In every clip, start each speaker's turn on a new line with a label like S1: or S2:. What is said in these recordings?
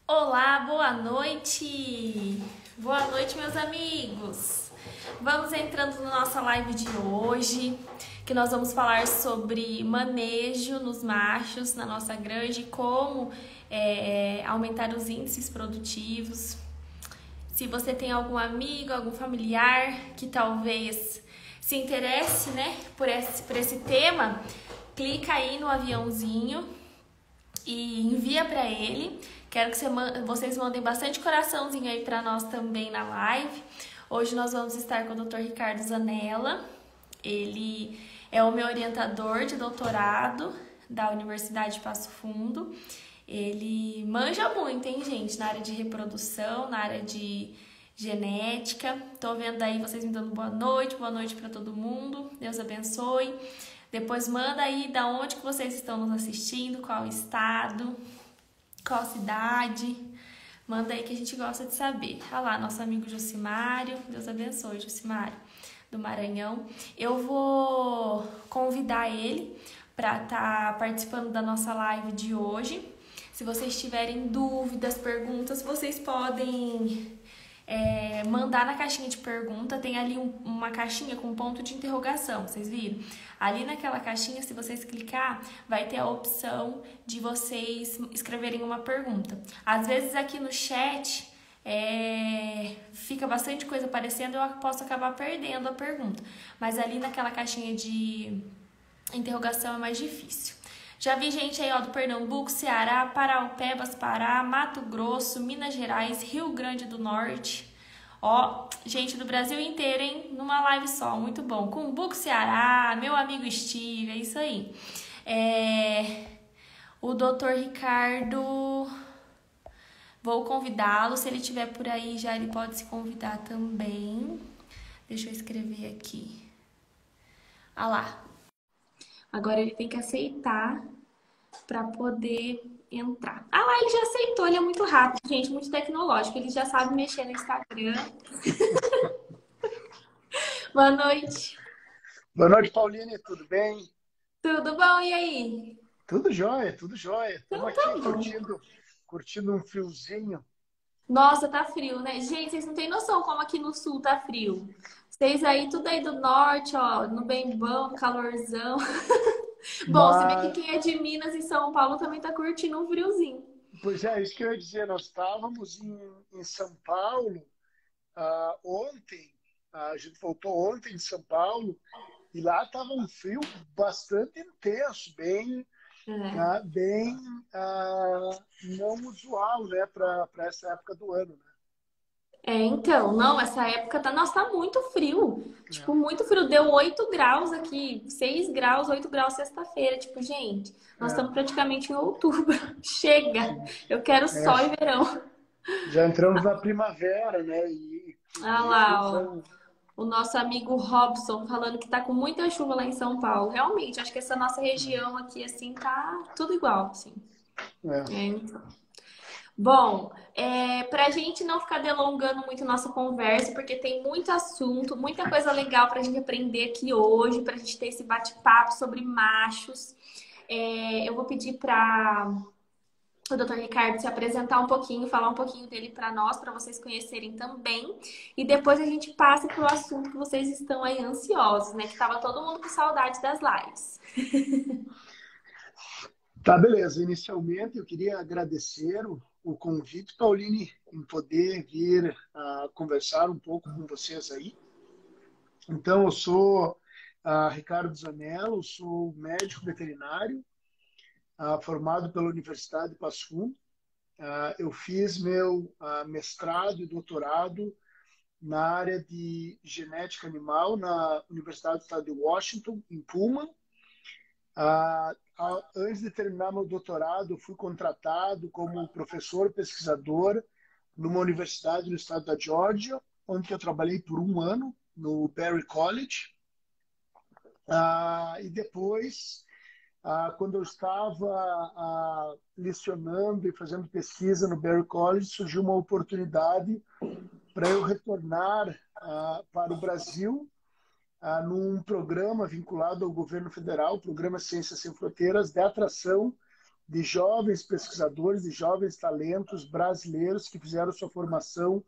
S1: Olá, boa noite! Boa noite, meus amigos! Vamos entrando na nossa live de hoje, que nós vamos falar sobre manejo nos machos na nossa granja e como aumentar os índices produtivos. Se você tem algum amigo, algum familiar que talvez se interesse, né, por esse tema, clica aí no aviãozinho e envia para ele. Quero que vocês mandem bastante coraçãozinho aí para nós também na live. Hoje nós vamos estar com o Dr. Ricardo Zanella. Ele é o meu orientador de doutorado da Universidade de Passo Fundo. Ele manja muito, hein, gente, na área de reprodução, na área de genética. Tô vendo aí vocês me dando boa noite para todo mundo. Deus abençoe. Depois manda aí da onde que vocês estão nos assistindo, qual estado, qual cidade. Manda aí que a gente gosta de saber. Olha lá, nosso amigo Jucimário. Deus abençoe, Jucimário, do Maranhão. Eu vou convidar ele para estar participando da nossa live de hoje. Se vocês tiverem dúvidas, perguntas, vocês podem mandar na caixinha de pergunta. Tem ali uma caixinha com ponto de interrogação, vocês viram? Ali naquela caixinha, se vocês clicar, vai ter a opção de vocês escreverem uma pergunta. Às vezes aqui no chat fica bastante coisa aparecendo, eu posso acabar perdendo a pergunta. Mas ali naquela caixinha de interrogação é mais difícil. Já vi gente aí, ó, do Pernambuco, Ceará, Paraupebas, Pará, Mato Grosso, Minas Gerais, Rio Grande do Norte. Ó, gente do Brasil inteiro, hein? Numa live só, muito bom. Cumbuco, Ceará, meu amigo Steve, é isso aí. O Dr. Ricardo, vou convidá-lo. Se ele estiver por aí já, ele pode se convidar também. Deixa eu escrever aqui. Ah lá. Agora ele tem que aceitar para poder entrar. Ah lá, ele já aceitou, ele é muito rápido, gente, muito tecnológico. Ele já sabe mexer no Instagram. Boa noite.
S2: Boa noite, Pauline, tudo bem?
S1: Tudo bom? E aí?
S2: Tudo jóia, tudo jóia. Estamos
S1: Então tá
S2: aqui
S1: bom.
S2: curtindo um friozinho.
S1: Nossa, tá frio, né? Gente, vocês não têm noção como aqui no sul tá frio. Vocês aí, tudo aí do norte, ó, no bem bom, calorzão. Bom, se bem que
S2: Mas,
S1: quem é de Minas e São Paulo também tá curtindo um friozinho.
S2: pois é, isso que eu ia dizer, nós estávamos em São Paulo ontem, a gente voltou ontem de São Paulo, e lá estava um frio bastante intenso,
S1: É.
S2: bem não usual, né, para essa época do ano,
S1: Então, não, essa época tá, nossa, tá muito frio.
S2: né?
S1: Tipo, muito frio. Deu 8 graus aqui, 6 graus, 8 graus sexta-feira. Tipo, gente, nós
S2: É,
S1: estamos praticamente em outubro. Chega!
S2: sim.
S1: Eu quero
S2: É,
S1: sol e verão.
S2: já entramos na primavera, né?
S1: Ah
S2: E aí
S1: lá, ó.
S2: são.
S1: O nosso amigo Robson falando que tá com muita chuva lá em São Paulo. Realmente, acho que essa nossa região aqui, assim, tá tudo igual, assim.
S2: É.
S1: Então. Bom, para a gente não ficar delongando muito nossa conversa, porque tem muito assunto, muita coisa legal para a gente aprender aqui hoje, para a gente ter esse bate-papo sobre machos. Eu vou pedir para o Dr. Ricardo se apresentar um pouquinho, falar um pouquinho dele para nós, para vocês conhecerem também. E depois a gente passa para o assunto que vocês estão aí ansiosos, né? Que estava todo mundo com saudade das lives.
S2: Tá, beleza. Inicialmente, eu queria agradecer o convite, Pauline, em poder vir conversar um pouco com vocês aí. Então, eu sou Ricardo Zanello, sou médico veterinário, formado pela Universidade de Passo Fundo. Eu fiz meu mestrado e doutorado na área de genética animal na Universidade do Estado de Washington, em Pullman. Antes de terminar meu doutorado, fui contratado como professor pesquisador numa universidade no estado da Geórgia, onde eu trabalhei por um ano no Berry College. E depois, quando eu estava lecionando e fazendo pesquisa no Berry College, surgiu uma oportunidade para eu retornar para o Brasil num programa vinculado ao governo federal, o Programa Ciências Sem Fronteiras, de atração de jovens pesquisadores e jovens talentos brasileiros que fizeram sua formação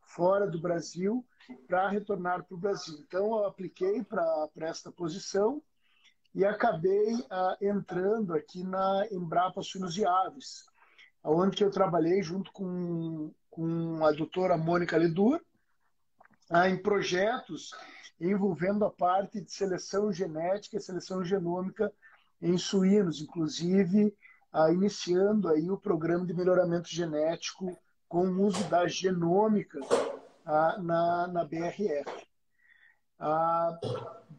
S2: fora do Brasil para retornar para o Brasil. Então, eu apliquei para esta posição e acabei entrando aqui na Embrapa Suínos e Aves, onde eu trabalhei junto com a doutora Mônica Ledur, em projetos envolvendo a parte de seleção genética e seleção genômica em suínos, inclusive iniciando aí o programa de melhoramento genético com o uso da genômica na BRF.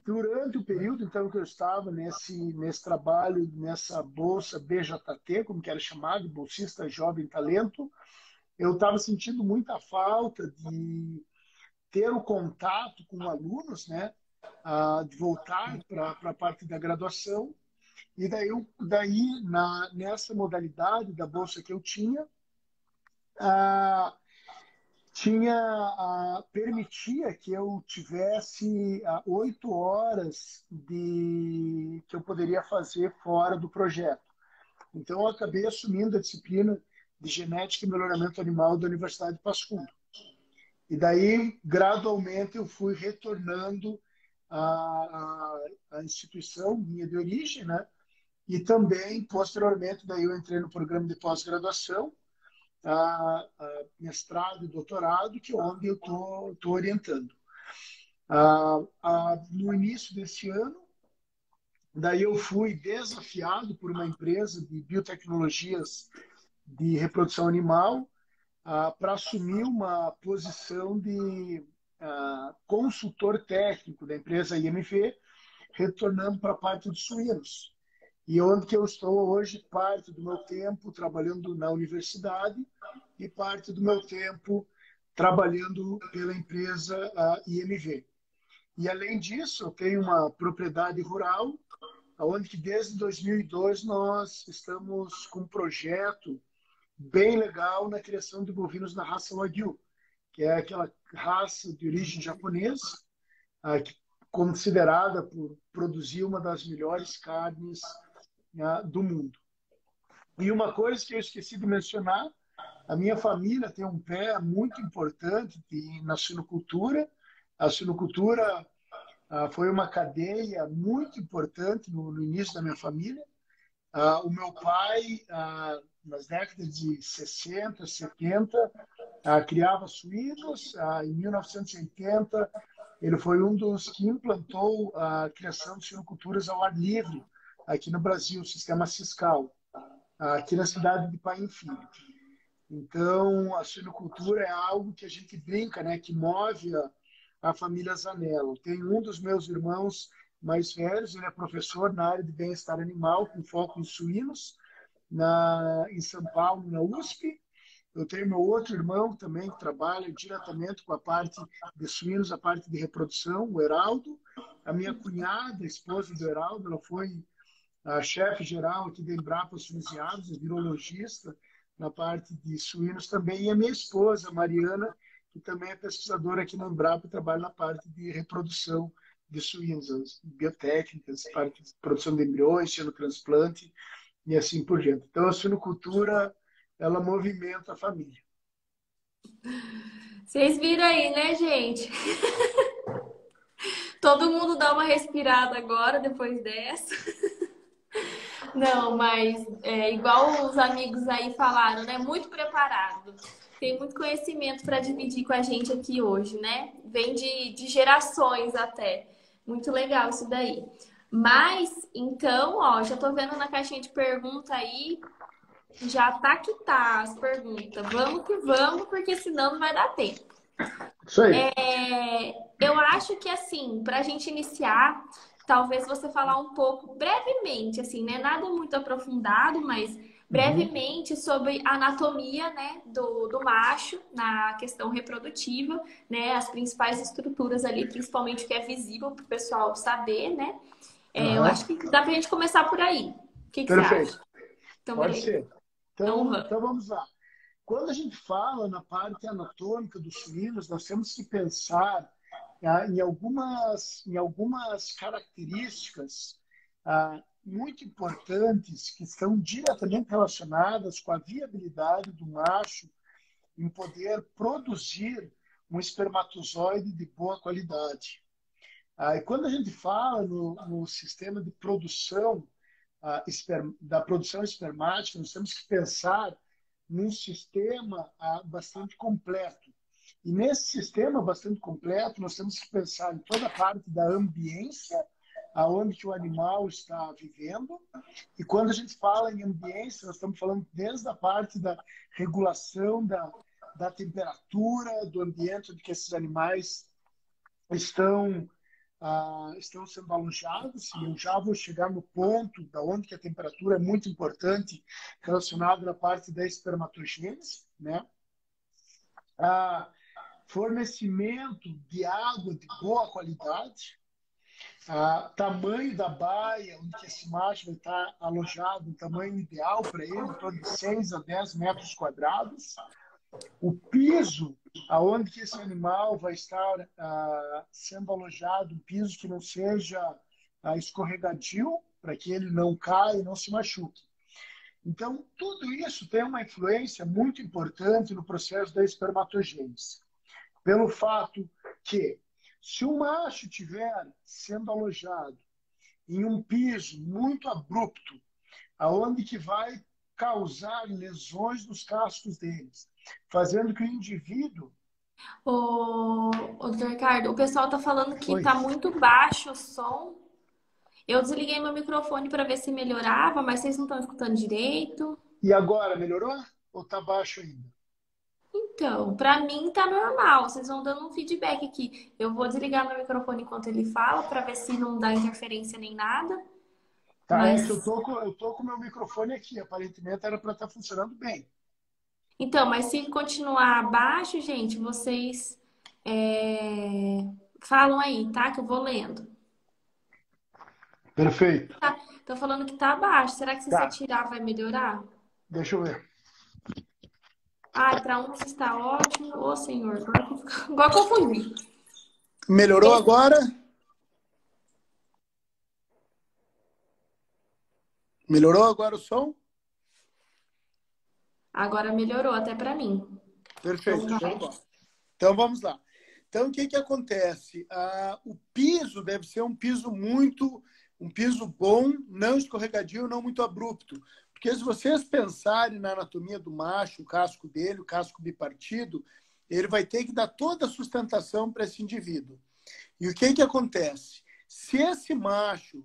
S2: Durante o período então que eu estava nesse trabalho, nessa bolsa BJT, como que era chamado, bolsista jovem talento, eu estava sentindo muita falta de ter o contato com alunos, né, de voltar para a parte da graduação. E daí nessa modalidade da bolsa que eu tinha, permitia que eu tivesse 8 horas que eu poderia fazer fora do projeto. Então, eu acabei assumindo a disciplina de genética e melhoramento animal da Universidade de Passo Fundo. E daí, gradualmente, eu fui retornando à instituição minha de origem, né? E também, posteriormente, daí eu entrei no programa de pós-graduação, mestrado e doutorado, que é onde eu estou orientando. No início desse ano, daí eu fui desafiado por uma empresa de biotecnologias de reprodução animal para assumir uma posição de consultor técnico da empresa IMV, retornando para a parte de suínos. E onde que eu estou hoje, parte do meu tempo trabalhando na universidade e parte do meu tempo trabalhando pela empresa IMV. E, além disso, eu tenho uma propriedade rural, onde que desde 2002 nós estamos com um projeto bem legal na criação de bovinos na raça Wagyu, que é aquela raça de origem japonesa, considerada por produzir uma das melhores carnes do mundo. E uma coisa que eu esqueci de mencionar, a minha família tem um pé muito importante na suinocultura. A suinocultura foi uma cadeia muito importante no início da minha família. O meu pai, nas décadas de 60, 70, criava suínos. Em 1980, ele foi um dos que implantou a criação de suinoculturas ao ar livre aqui no Brasil, o sistema Siscal, aqui na cidade de Paim Filho. Então, a suinocultura é algo que a gente brinca, né, que move a família Zanello. Tem um dos meus irmãos mais velhos, ele é professor na área de bem-estar animal, com foco em suínos, em São Paulo, na USP. Eu tenho meu outro irmão também que trabalha diretamente com a parte de suínos, a parte de reprodução, o Heraldo. A minha cunhada, a esposa do Heraldo, ela foi a chefe geral aqui da Embrapa Suínos e Aves, virologista na parte de suínos também. E a minha esposa, Mariana, que também é pesquisadora aqui na Embrapa e trabalha na parte de reprodução de suínos, as biotécnicas, parte de produção de embriões, xenotransplante e assim por diante. Então, a suinocultura, ela movimenta a família.
S1: Vocês viram aí, né, gente? Todo mundo dá uma respirada agora, depois dessa. Não, mas igual os amigos aí falaram, né? Muito preparado. Tem muito conhecimento para dividir com a gente aqui hoje, né? Vem de gerações até. Muito legal isso daí. Mas, então, ó, já tô vendo na caixinha de pergunta aí. Já tá que tá as perguntas. Vamos que vamos, porque senão não vai dar tempo.
S2: Isso aí.
S1: Eu acho que, assim, pra gente iniciar, talvez você falar um pouco, brevemente, assim, né? Nada muito aprofundado, mas brevemente sobre a anatomia, né, do macho na questão reprodutiva, né? As principais estruturas ali, principalmente o que é visível para o pessoal saber, né? Eu acho que dá pra gente começar por aí. O que você acha? Então,
S2: Pode ser. Então,
S1: Então,
S2: vamos lá. Quando a gente fala na parte anatômica dos suínos, nós temos que pensar em algumas características muito importantes que estão diretamente relacionadas com a viabilidade do macho em poder produzir um espermatozoide de boa qualidade. E quando a gente fala no sistema de produção da produção espermática, nós temos que pensar num sistema bastante completo. E nesse sistema bastante completo, nós temos que pensar em toda a parte da ambiência, aonde que o animal está vivendo. E quando a gente fala em ambiência, nós estamos falando desde a parte da regulação da temperatura do ambiente onde que esses animais estão estão sendo alojados, e eu já vou chegar no ponto da onde que a temperatura é muito importante relacionada na parte da espermatogênese, né? Fornecimento de água de boa qualidade, tamanho da baia onde que esse macho vai estar alojado, um tamanho ideal para ele, em torno de 6 a 10 metros quadrados, o piso aonde que esse animal vai estar sendo alojado, um piso que não seja escorregadio, para que ele não caia e não se machuque. Então, tudo isso tem uma influência muito importante no processo da espermatogênese. Pelo fato que, se o macho estiver sendo alojado em um piso muito abrupto, aonde que vai causar lesões nos cascos deles, fazendo que o indivíduo...
S1: Ô, doutor Ricardo, o pessoal tá falando que
S2: Oi.
S1: tá muito baixo o som. Eu desliguei meu microfone para ver se melhorava, mas vocês não estão escutando direito.
S2: E agora, melhorou? Ou tá baixo ainda?
S1: Então, para mim tá normal. Vocês vão dando um feedback aqui. Eu vou desligar meu microfone enquanto ele fala para ver se não dá interferência nem nada.
S2: Tá, é que
S1: Mas
S2: eu tô com o meu microfone aqui. Aparentemente era para estar funcionando bem.
S1: então, mas se continuar baixo, gente, vocês falam aí, tá? Que eu vou lendo.
S2: Perfeito.
S1: Tá, tô falando que tá baixo. Será que se você
S2: Tá,
S1: tirar vai melhorar?
S2: deixa eu ver.
S1: Ai, para uns está ótimo. Ô, senhor, agora confundi.
S2: Melhorou agora? Melhorou agora o som?
S1: Agora melhorou até para mim.
S2: Perfeito. Então vamos lá. Então o que que acontece? O piso deve ser um piso bom, não escorregadio, não muito abrupto. Porque se vocês pensarem na anatomia do macho, o casco dele, o casco bipartido, ele vai ter que dar toda a sustentação para esse indivíduo. E o que que acontece? Se esse macho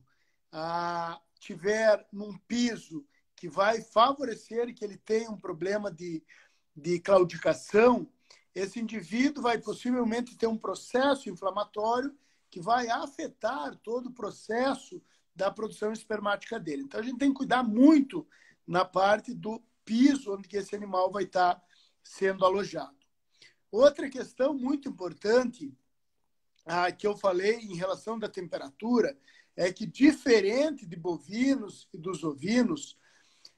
S2: tiver num piso que vai favorecer que ele tenha um problema de claudicação, esse indivíduo vai possivelmente ter um processo inflamatório que vai afetar todo o processo da produção espermática dele. Então, a gente tem que cuidar muito na parte do piso onde que esse animal vai estar sendo alojado. Outra questão muito importante que eu falei em relação da temperatura é que, diferente de bovinos e dos ovinos,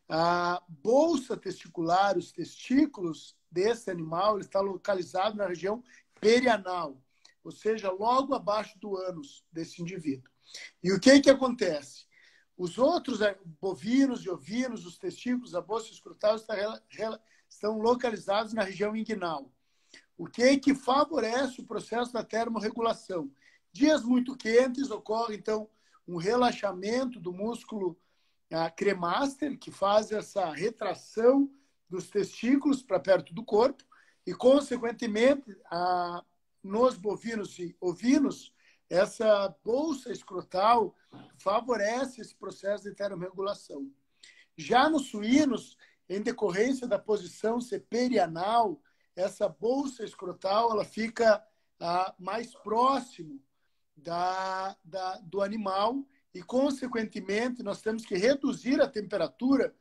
S2: a bolsa testicular, os testículos desse animal, ele está localizado na região perianal, ou seja, logo abaixo do ânus desse indivíduo. E o que que acontece? Os outros bovinos e ovinos, os testículos, a bolsa escrotal estão localizados na região inguinal. O que que favorece o processo da termorregulação? Dias muito quentes ocorre, então, um relaxamento do músculo cremaster, que faz essa retração dos testículos para perto do corpo, e, consequentemente, nos bovinos e ovinos, essa bolsa escrotal favorece esse processo de termorregulação. Já nos suínos, em decorrência da posição ser perianal, essa bolsa escrotal ela fica mais próximo do animal e, consequentemente, nós temos que reduzir a temperatura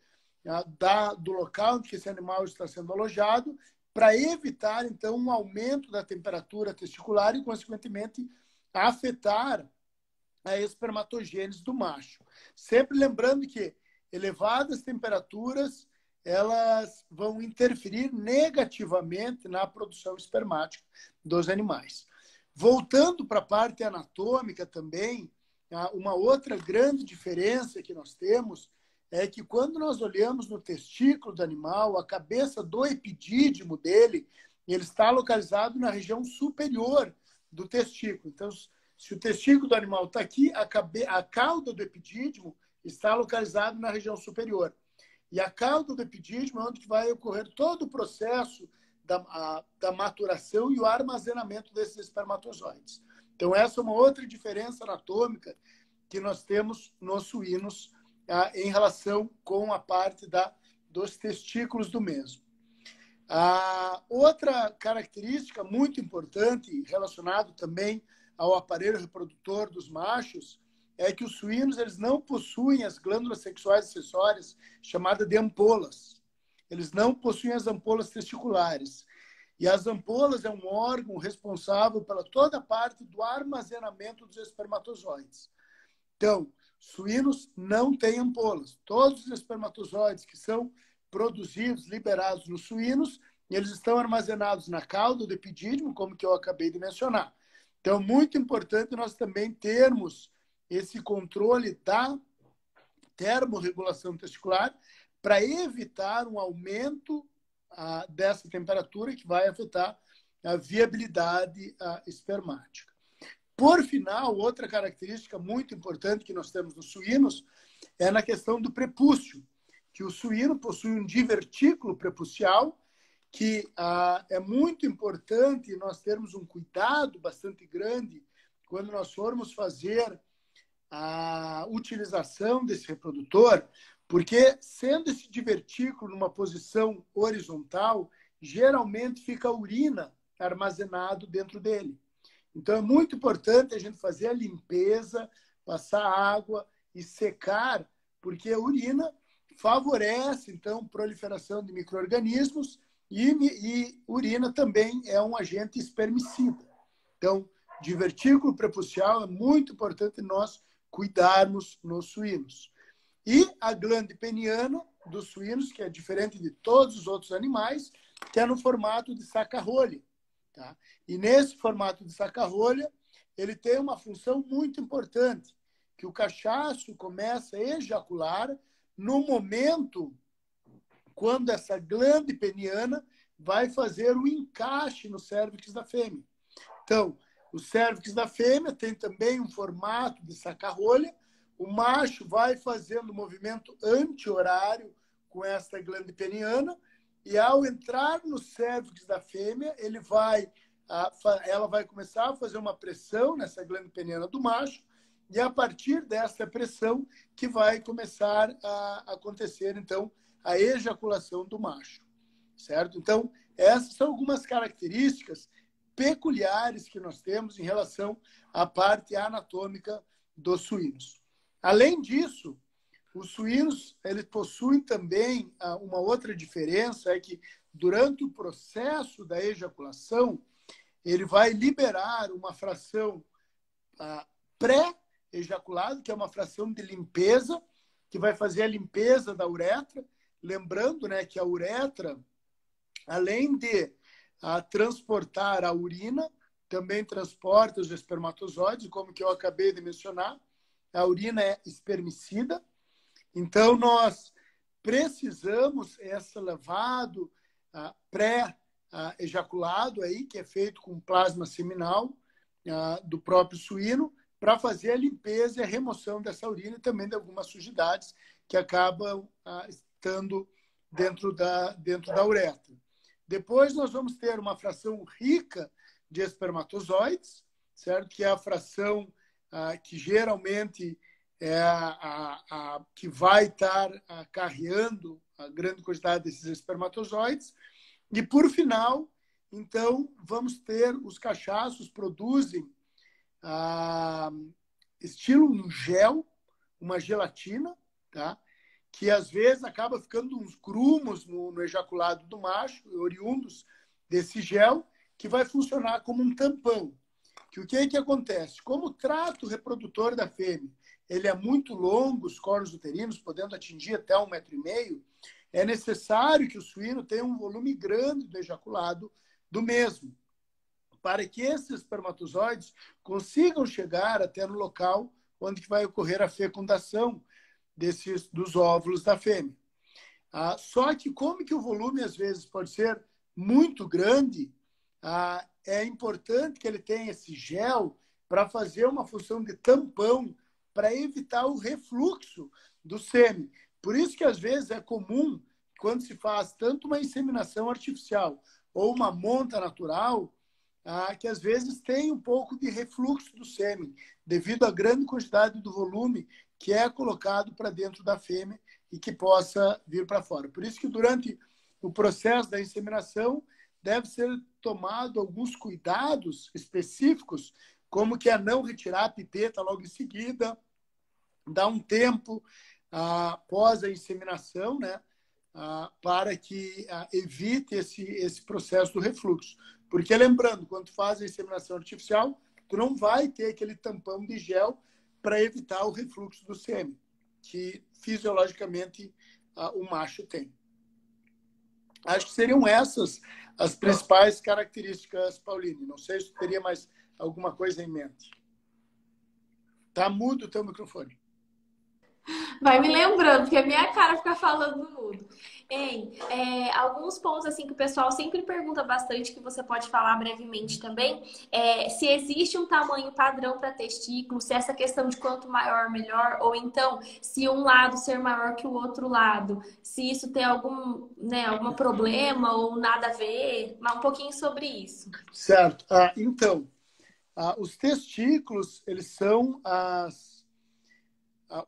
S2: do local onde esse animal está sendo alojado para evitar, então, um aumento da temperatura testicular e, consequentemente, afetar a espermatogênese do macho. Sempre lembrando que elevadas temperaturas elas vão interferir negativamente na produção espermática dos animais. Voltando para a parte anatômica também, uma outra grande diferença que nós temos é que quando nós olhamos no testículo do animal, a cabeça do epidídimo dele, ele está localizado na região superior do testículo. Então, se o testículo do animal está aqui, a cauda do epidídimo está localizado na região superior. E a cauda do epidídimo é onde vai ocorrer todo o processo da maturação e o armazenamento desses espermatozoides. Então, essa é uma outra diferença anatômica que nós temos nos suínos em relação com a parte dos testículos do mesmo. Outra característica muito importante, relacionada também ao aparelho reprodutor dos machos, é que os suínos eles não possuem as glândulas sexuais acessórias chamadas de ampolas. Eles não possuem as ampolas testiculares. E as ampolas é um órgão responsável pela toda a parte do armazenamento dos espermatozoides. Então, suínos não têm ampolas. Todos os espermatozoides que são produzidos, liberados nos suínos, eles estão armazenados na cauda do epidídimo, como que eu acabei de mencionar. Então, muito importante nós também termos esse controle da termorregulação testicular para evitar um aumento dessa temperatura que vai afetar a viabilidade espermática. Por final, outra característica muito importante que nós temos nos suínos é na questão do prepúcio, que o suíno possui um divertículo prepucial, que é muito importante nós termos um cuidado bastante grande quando nós formos fazer a utilização desse reprodutor, porque sendo esse divertículo numa posição horizontal, geralmente fica a urina armazenado dentro dele. Então, é muito importante a gente fazer a limpeza, passar água e secar, porque a urina favorece, então, a proliferação de micro-organismos e urina também é um agente espermicida. Então, divertículo prepucial é muito importante nós cuidarmos nos suínos. E a glândula peniana dos suínos, que é diferente de todos os outros animais, que é no formato de saca-rolha. Tá? E nesse formato de saca-rolha, ele tem uma função muito importante, que o cachaço começa a ejacular no momento quando essa glândula peniana vai fazer o encaixe no cérvix da fêmea. Então, o cérvix da fêmea tem também um formato de saca-rolha, o macho vai fazendo o movimento anti-horário com essa glândula peniana, e ao entrar no cérvix da fêmea, ela vai começar a fazer uma pressão nessa glândula peniana do macho, e a partir dessa pressão que vai começar a acontecer, então, a ejaculação do macho. Certo? Então, essas são algumas características peculiares que nós temos em relação à parte anatômica dos suínos. Além disso, os suínos eles possuem também uma outra diferença, é que durante o processo da ejaculação, ele vai liberar uma fração pré-ejaculado, que é uma fração de limpeza, que vai fazer a limpeza da uretra. Lembrando, né, que a uretra, além de transportar a urina, também transporta os espermatozoides, como que eu acabei de mencionar. A urina é espermicida. Então, nós precisamos esse lavado pré-ejaculado, aí, que é feito com plasma seminal do próprio suíno, para fazer a limpeza e a remoção dessa urina e também de algumas sujidades que acabam estando dentro da uretra. Depois, nós vamos ter uma fração rica de espermatozoides, certo? Que é a fração que geralmente é a que vai estar carreando a grande quantidade desses espermatozoides. E, por final, então, vamos ter os cachaços produzem estilo um gel, uma gelatina, tá? Que às vezes acaba ficando uns grumos no ejaculado do macho, oriundos desse gel, que vai funcionar como um tampão. Que o que acontece? Como o trato reprodutor da fêmea ele é muito longo, os cornos uterinos, podendo atingir até 1,5 m, é necessário que o suíno tenha um volume grande do ejaculado do mesmo, para que esses espermatozoides consigam chegar até no local onde que vai ocorrer a fecundação dos óvulos da fêmea. Só que como que o volume, às vezes, pode ser muito grande, é importante que ele tenha esse gel para fazer uma função de tampão para evitar o refluxo do sêmen. Por isso que, às vezes, é comum, quando se faz tanto uma inseminação artificial ou uma monta natural, que às vezes tem um pouco de refluxo do sêmen, devido à grande quantidade do volume que é colocado para dentro da fêmea e que possa vir para fora. Por isso que durante o processo da inseminação deve ser tomado alguns cuidados específicos, como que é não retirar a pipeta logo em seguida, dar um tempo após a inseminação, né, para que evite esse processo do refluxo. Porque, lembrando, quando tu faz a inseminação artificial, tu não vai ter aquele tampão de gel para evitar o refluxo do sêmen, que fisiologicamente o macho tem. Acho que seriam essas as principais características, Pauline. Não sei se tu teria mais alguma coisa em mente. Tá mudo o teu microfone.
S1: Vai me lembrando, porque a minha cara fica falando mudo. Hein, alguns pontos assim que o pessoal sempre pergunta bastante, que você pode falar brevemente também, se existe um tamanho padrão para testículo, se essa questão de quanto maior, melhor, ou então se um lado ser maior que o outro lado, se isso tem algum problema ou nada a ver, mas um pouquinho sobre isso.
S2: Certo. Então, os testículos, eles são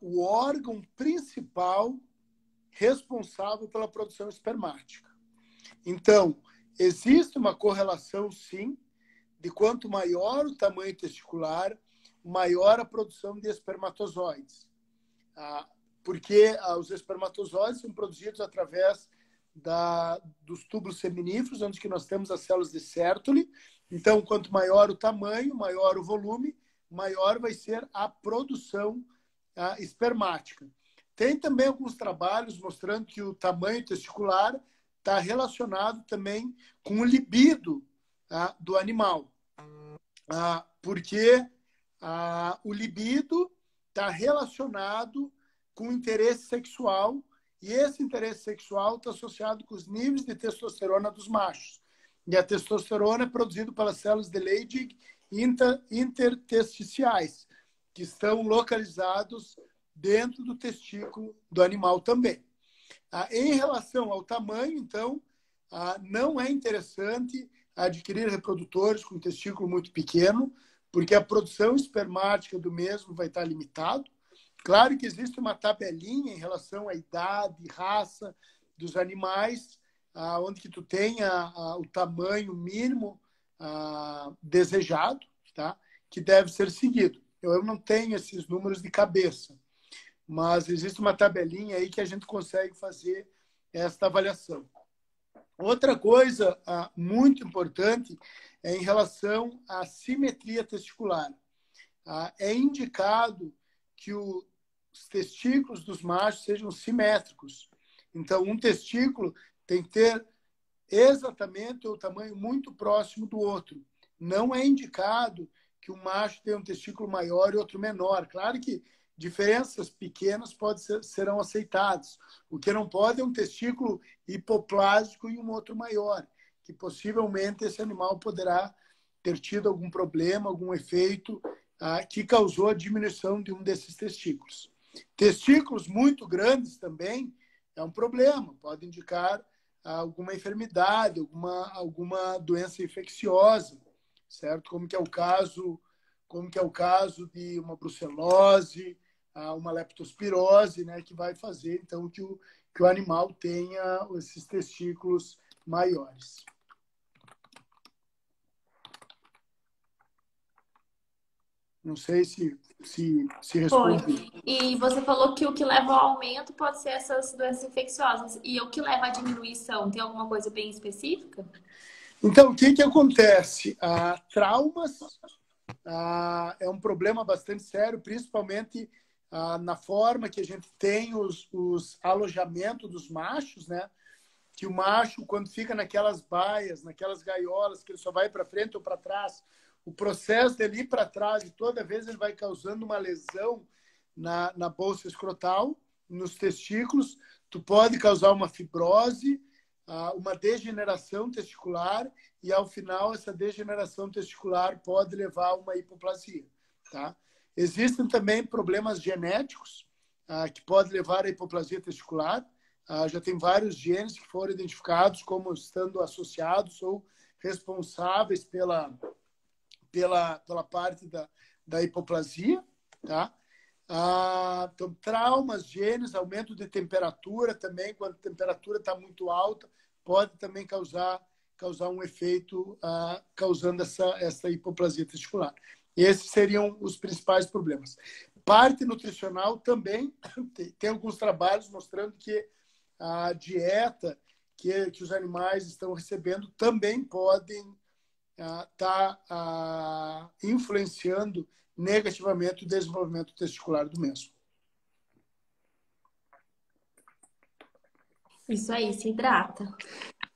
S2: o órgão principal responsável pela produção espermática. Então, existe uma correlação, sim, de quanto maior o tamanho testicular, maior a produção de espermatozoides. Porque os espermatozoides são produzidos através dos túbulos seminíferos, onde que nós temos as células de Sertoli. Então, quanto maior o tamanho, maior o volume, maior vai ser a produção espermática. Tem também alguns trabalhos mostrando que o tamanho testicular está relacionado também com o libido do animal. Porque o libido está relacionado com o interesse sexual, e esse interesse sexual está associado com os níveis de testosterona dos machos. E a testosterona é produzida pelas células de Leydig intersticiais, que estão localizados dentro do testículo do animal também. Em relação ao tamanho, então, não é interessante adquirir reprodutores com testículo muito pequeno, porque a produção espermática do mesmo vai estar limitada. Claro que existe uma tabelinha em relação à idade e raça dos animais, onde que tu tenha o tamanho mínimo desejado, tá? Que deve ser seguido. Eu não tenho esses números de cabeça, mas existe uma tabelinha aí que a gente consegue fazer esta avaliação. Outra coisa muito importante é em relação à simetria testicular. É indicado que os testículos dos machos sejam simétricos. Então, um testículo tem que ter exatamente o tamanho muito próximo do outro. Não é indicado que um macho tenha um testículo maior e outro menor. Claro que diferenças pequenas serão aceitadas. O que não pode é um testículo hipoplásico e um outro maior, que possivelmente esse animal poderá ter tido algum problema, algum efeito que causou a diminuição de um desses testículos. Testículos muito grandes também é um problema, pode indicar alguma enfermidade, alguma doença infecciosa, certo? Como que é o caso de uma brucelose, uma leptospirose, né, que vai fazer então que o animal tenha esses testículos maiores. Não sei se respondi.
S1: E você falou que o que leva ao aumento pode ser essas doenças infecciosas. E o que leva à diminuição? Tem alguma coisa bem específica?
S2: Então, o que acontece? Traumas é um problema bastante sério, principalmente na forma que a gente tem os alojamentos dos machos, né? Que o macho, quando fica naquelas baias, naquelas gaiolas, que ele só vai para frente ou para trás, o processo dele ir para trás e toda vez ele vai causando uma lesão na bolsa escrotal, nos testículos. Tu pode causar uma fibrose, uma degeneração testicular e, ao final, essa degeneração testicular pode levar a uma hipoplasia. Tá? Existem também problemas genéticos que podem levar à hipoplasia testicular. Já tem vários genes que foram identificados como estando associados ou responsáveis pela parte da hipoplasia. Tá? Então, traumas, genes, aumento de temperatura também, quando a temperatura está muito alta, pode também causar um efeito causando essa hipoplasia testicular. Esses seriam os principais problemas. Parte nutricional também, tem alguns trabalhos mostrando que a dieta que os animais estão recebendo também podem estar influenciando negativamente o desenvolvimento testicular do mesmo.
S1: Isso aí, se hidrata.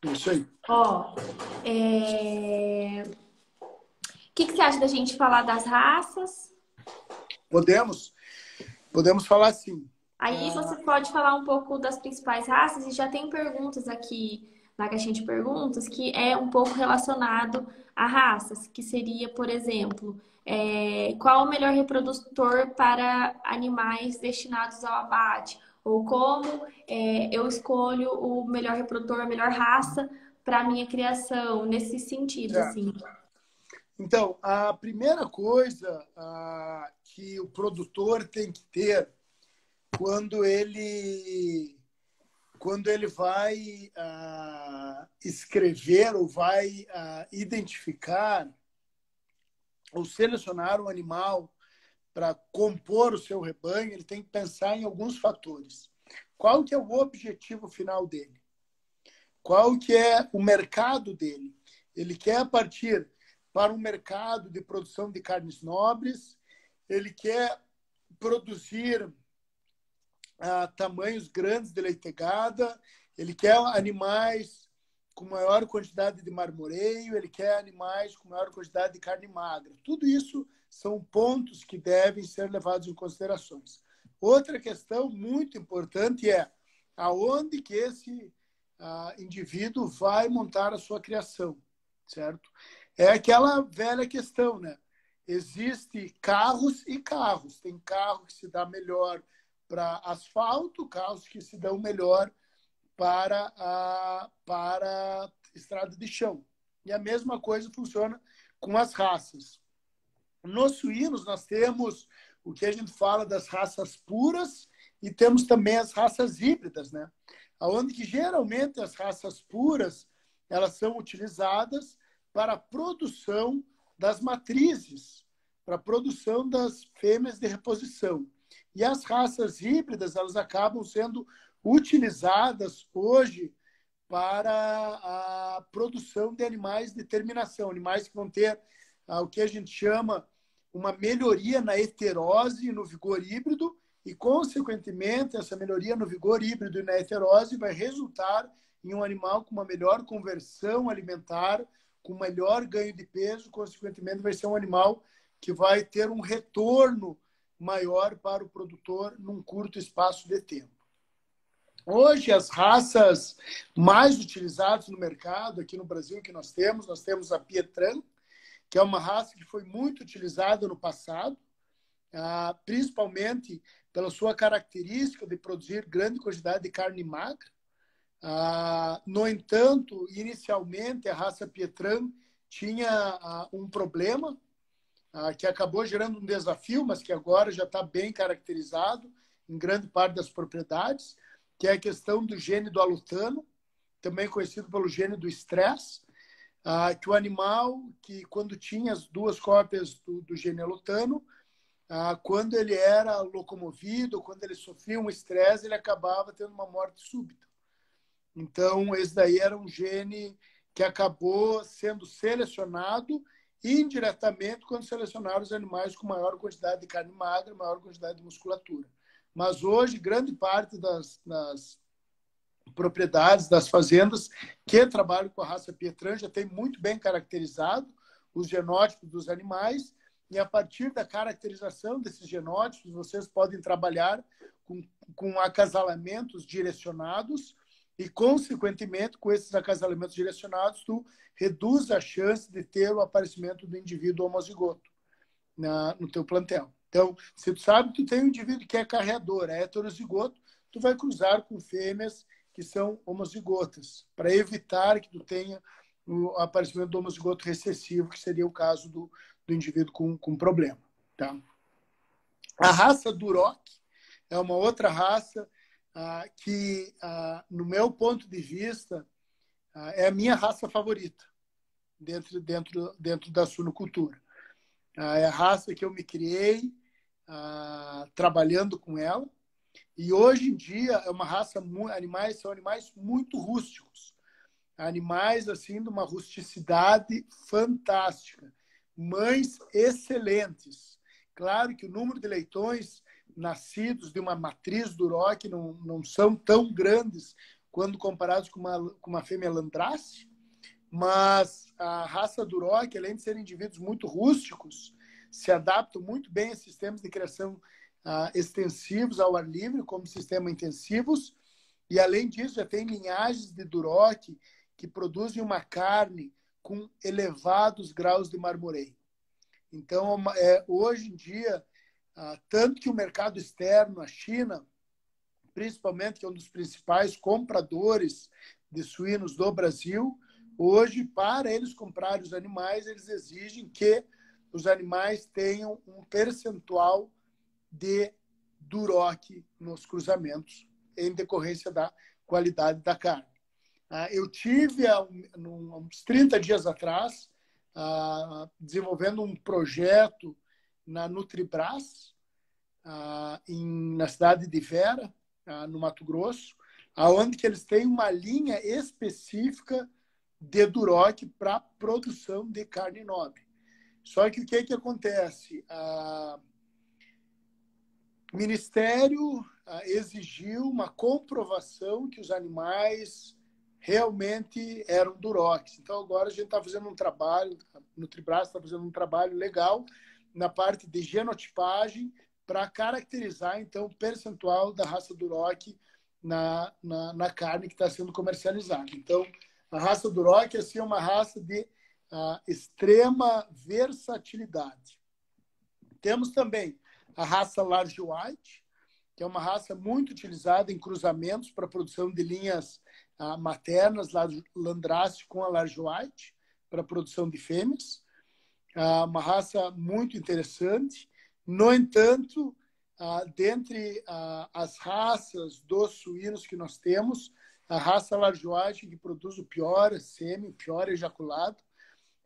S2: Isso aí.
S1: Ó, o que você acha da gente falar das raças?
S2: Podemos falar sim.
S1: Aí você pode falar um pouco das principais raças e já tem perguntas aqui na caixinha de perguntas que é um pouco relacionado a raças, que seria, por exemplo, qual o melhor reprodutor para animais destinados ao abate? Ou como eu escolho o melhor reprodutor, a melhor raça para a minha criação, nesse sentido, assim.
S2: Então, a primeira coisa que o produtor tem que ter quando ele vai escrever ou vai identificar ou selecionar um animal para compor o seu rebanho, ele tem que pensar em alguns fatores. Qual que é o objetivo final dele? Qual que é o mercado dele? Ele quer partir para um mercado de produção de carnes nobres, ele quer produzir tamanhos grandes de leitegada, ele quer animais com maior quantidade de marmoreio, ele quer animais com maior quantidade de carne magra. Tudo isso são pontos que devem ser levados em considerações. Outra questão muito importante é aonde que esse indivíduo vai montar a sua criação, certo? É aquela velha questão, né? Existem carros e carros. Tem carro que se dá melhor para asfalto, carros que se dão melhor para estrada de chão. E a mesma coisa funciona com as raças. Nos suínos, nós temos o que a gente fala das raças puras e temos também as raças híbridas, né? Onde que geralmente as raças puras elas são utilizadas para a produção das matrizes, para a produção das fêmeas de reposição. E as raças híbridas elas acabam sendo utilizadas hoje para a produção de animais de terminação, animais que vão ter o que a gente chama uma melhoria na heterose e no vigor híbrido e, consequentemente, essa melhoria no vigor híbrido e na heterose vai resultar em um animal com uma melhor conversão alimentar, com melhor ganho de peso, consequentemente vai ser um animal que vai ter um retorno maior para o produtor num curto espaço de tempo. Hoje, as raças mais utilizadas no mercado, aqui no Brasil, que nós temos a Pietran, que é uma raça que foi muito utilizada no passado, principalmente pela sua característica de produzir grande quantidade de carne magra. No entanto, inicialmente, a raça Pietran tinha um problema que acabou gerando um desafio, mas que agora já está bem caracterizado em grande parte das propriedades, que é a questão do gene do alutano, também conhecido pelo gene do estresse, que o animal, que quando tinha as duas cópias do gene alutano, quando ele era locomovido, quando ele sofria um estresse, ele acabava tendo uma morte súbita. Então, esse daí era um gene que acabou sendo selecionado indiretamente quando selecionaram os animais com maior quantidade de carne magra, maior quantidade de musculatura. Mas hoje, grande parte das propriedades, das fazendas que trabalham com a raça Pietran já tem muito bem caracterizado os genótipos dos animais, e a partir da caracterização desses genótipos, vocês podem trabalhar com acasalamentos direcionados e, consequentemente, com esses acasalamentos direcionados, tu reduz a chance de ter o aparecimento do indivíduo homozigoto no teu plantel. Então, se tu sabe que tu tem um indivíduo que é carreador, é heterozigoto, tu vai cruzar com fêmeas que são homozigotas, para evitar que tu tenha o aparecimento do homozigoto recessivo, que seria o caso do indivíduo com problema. Tá? A raça Duroc é uma outra raça que, no meu ponto de vista, é a minha raça favorita dentro da suinocultura. É a raça que eu me criei trabalhando com ela. E hoje em dia é uma raça, são animais muito rústicos. Animais assim de uma rusticidade fantástica. Mães excelentes. Claro que o número de leitões nascidos de uma matriz Duroc não são tão grandes quando comparados com uma fêmea Landrace, mas a raça Duroc, além de serem indivíduos muito rústicos, se adaptam muito bem a sistemas de criação extensivos ao ar livre, como sistema intensivos, e além disso já tem linhagens de Duroc que produzem uma carne com elevados graus de marmoreio. Então, hoje em dia, tanto que o mercado externo, a China, principalmente, que é um dos principais compradores de suínos do Brasil, hoje, para eles comprarem os animais, eles exigem que os animais tenham um percentual de Duroc nos cruzamentos, em decorrência da qualidade da carne. Eu tive, uns 30 dias atrás, desenvolvendo um projeto na Nutribras, na cidade de Vera, no Mato Grosso, onde que eles têm uma linha específica de Duroc para produção de carne nobre. Só que o que acontece? O Ministério exigiu uma comprovação que os animais realmente eram Durocs. Então, agora a gente está fazendo um trabalho, a Nutribras está fazendo um trabalho legal na parte de genotipagem para caracterizar, então, o percentual da raça Duroc na carne que está sendo comercializada. Então, a raça Duroc assim, é uma raça de extrema versatilidade. Temos também a raça Large White, que é uma raça muito utilizada em cruzamentos para a produção de linhas maternas, Landrace com a Large White, para a produção de fêmeas. Uma raça muito interessante. No entanto, dentre as raças dos suínos que nós temos, a raça Large White que produz o pior sêmen, o pior ejaculado,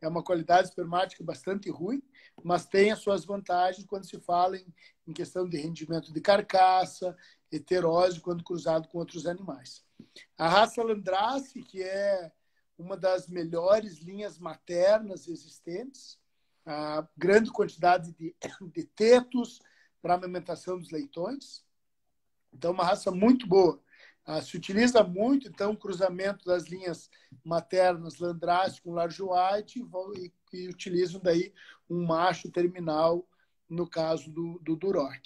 S2: é uma qualidade espermática bastante ruim, mas tem as suas vantagens quando se fala em questão de rendimento de carcaça, heterose, quando cruzado com outros animais. A raça Landrace, que é uma das melhores linhas maternas existentes, grande quantidade de tetos para a amamentação dos leitões. Então, uma raça muito boa. Se utiliza muito, então, o cruzamento das linhas maternas Landrace com Large White e utilizam daí um macho terminal, no caso do Duroc.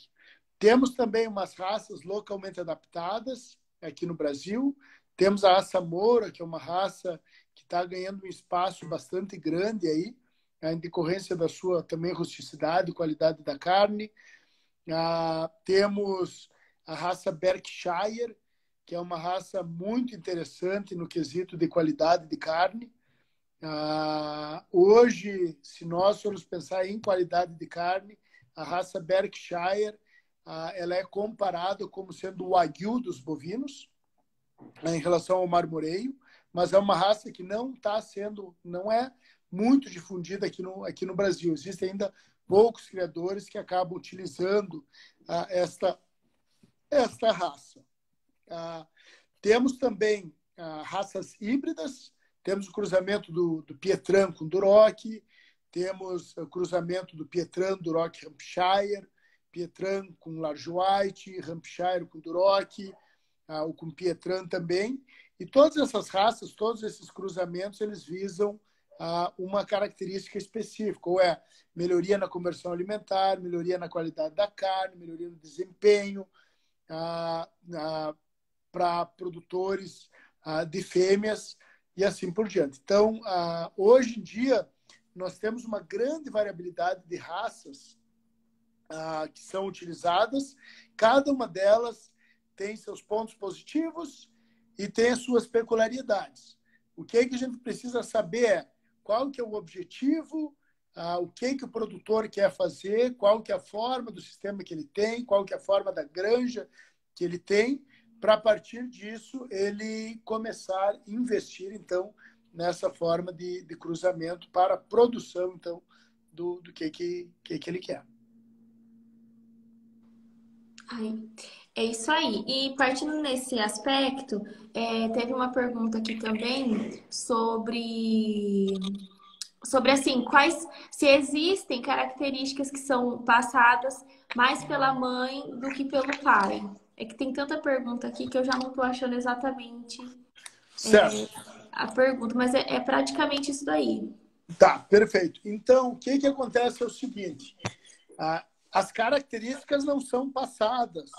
S2: Temos também umas raças localmente adaptadas aqui no Brasil. Temos a raça Moura, que é uma raça que está ganhando um espaço bastante grande aí, em decorrência da sua também rusticidade e qualidade da carne. Temos a raça Berkshire, que é uma raça muito interessante no quesito de qualidade de carne. Hoje, se nós formos pensar em qualidade de carne, a raça Berkshire ela é comparada como sendo o Wagyu dos bovinos, em relação ao marmoreio, mas é uma raça que não é muito difundida aqui no Brasil. Existem ainda poucos criadores que acabam utilizando esta raça. Temos também raças híbridas, temos o cruzamento do Pietran com Duroc, temos o cruzamento do Pietran, Duroc, Hampshire, Pietran com Large White, Hampshire com Duroc, ou com Pietran também. E todas essas raças, todos esses cruzamentos, eles visam uma característica específica, ou é melhoria na conversão alimentar, melhoria na qualidade da carne, melhoria no desempenho, para produtores de fêmeas e assim por diante. Então, hoje em dia, nós temos uma grande variabilidade de raças que são utilizadas. Cada uma delas tem seus pontos positivos e tem as suas peculiaridades. O que a gente precisa saber é qual que é o objetivo, o que o produtor quer fazer, qual que é a forma do sistema que ele tem, qual que é a forma da granja que ele tem, para, a partir disso, ele começar a investir, então, nessa forma de cruzamento para a produção, então, do que ele quer.
S1: Ai, é isso aí. E partindo nesse aspecto, teve uma pergunta aqui também sobre assim, se existem características que são passadas mais pela mãe do que pelo pai. É que tem tanta pergunta aqui que eu já não estou achando exatamente a pergunta, mas é praticamente isso daí.
S2: Tá, perfeito. Então, o que acontece é o seguinte, as características não são passadas.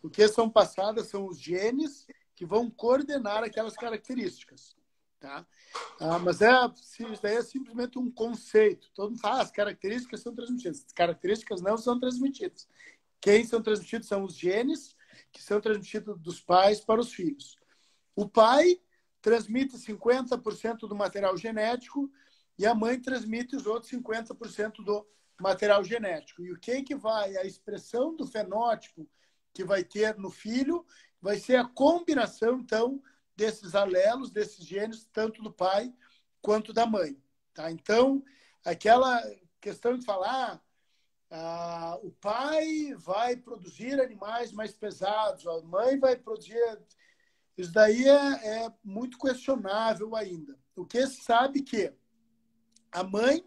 S2: O que são passadas são os genes que vão coordenar aquelas características. Tá? Mas isso daí é simplesmente um conceito. Todo mundo fala, as características são transmitidas. As características não são transmitidas. Quem são transmitidos são os genes, que são transmitidos dos pais para os filhos. O pai transmite 50% do material genético e a mãe transmite os outros 50% do material genético. E o que vai? A expressão do fenótipo que vai ter no filho vai ser a combinação, então, desses alelos, desses genes, tanto do pai quanto da mãe. Tá? Então, aquela questão de falar o pai vai produzir animais mais pesados, a mãe vai produzir... Isso daí é muito questionável ainda. O que se sabe que a mãe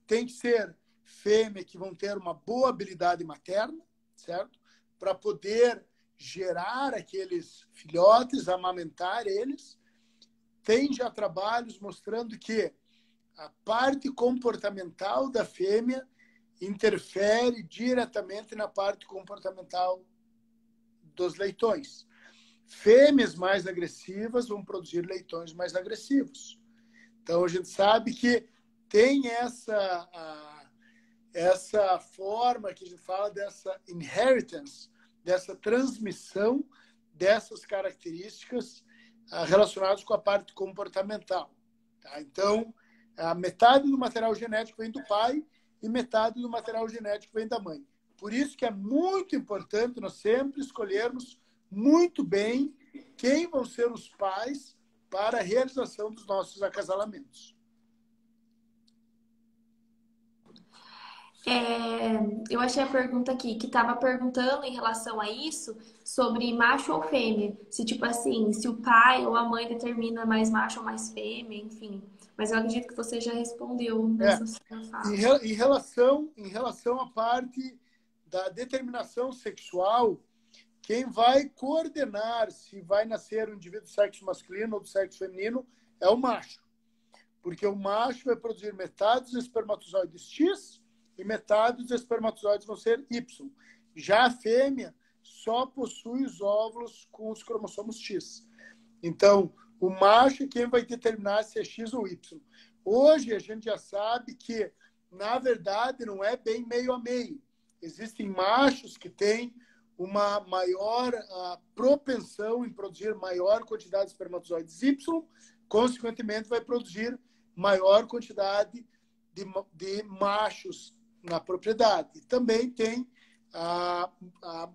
S2: tem que ser fêmea que vão ter uma boa habilidade materna, certo? Para poder gerar aqueles filhotes, amamentar eles. Tem já trabalhos mostrando que a parte comportamental da fêmea interfere diretamente na parte comportamental dos leitões. Fêmeas mais agressivas vão produzir leitões mais agressivos. Então, a gente sabe que tem essa forma que a gente fala dessa inheritance, dessa transmissão dessas características relacionadas com a parte comportamental. Tá? Então, a metade do material genético vem do pai e metade do material genético vem da mãe. Por isso que é muito importante nós sempre escolhermos muito bem quem vão ser os pais para a realização dos nossos acasalamentos.
S1: Eu achei a pergunta aqui, que estava perguntando em relação a isso, sobre macho ou fêmea. Se, tipo assim, se o pai ou a mãe determina mais macho ou mais fêmea, enfim. Mas eu acredito que você já respondeu nessa sua fala.
S2: Em relação à parte da determinação sexual, quem vai coordenar se vai nascer um indivíduo do sexo masculino ou do sexo feminino é o macho. Porque o macho vai produzir metade dos espermatozoides X e metade dos espermatozoides vão ser Y. Já a fêmea só possui os óvulos com os cromossomos X. Então, o macho é quem vai determinar se é X ou Y. Hoje, a gente já sabe que, na verdade, não é bem meio a meio. Existem machos que têm uma maior propensão em produzir maior quantidade de espermatozoides Y, consequentemente, vai produzir maior quantidade de machos na propriedade. Também tem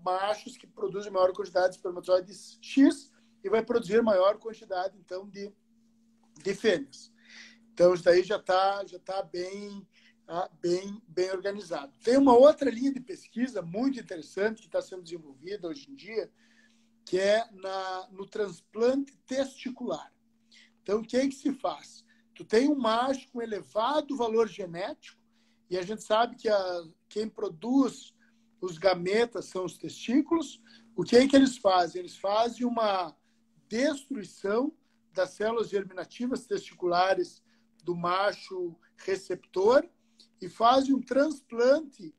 S2: machos que produzem maior quantidade de espermatozoides X e vai produzir maior quantidade, então, de fêmeas. Então, isso daí já tá bem organizado. Tem uma outra linha de pesquisa muito interessante que está sendo desenvolvida hoje em dia, que é no transplante testicular. Então, o que é que se faz? Tu tem um macho com elevado valor genético, e a gente sabe que quem produz os gametas são os testículos. O que é que eles fazem? Eles fazem uma destruição das células germinativas testiculares do macho receptor e fazem um transplante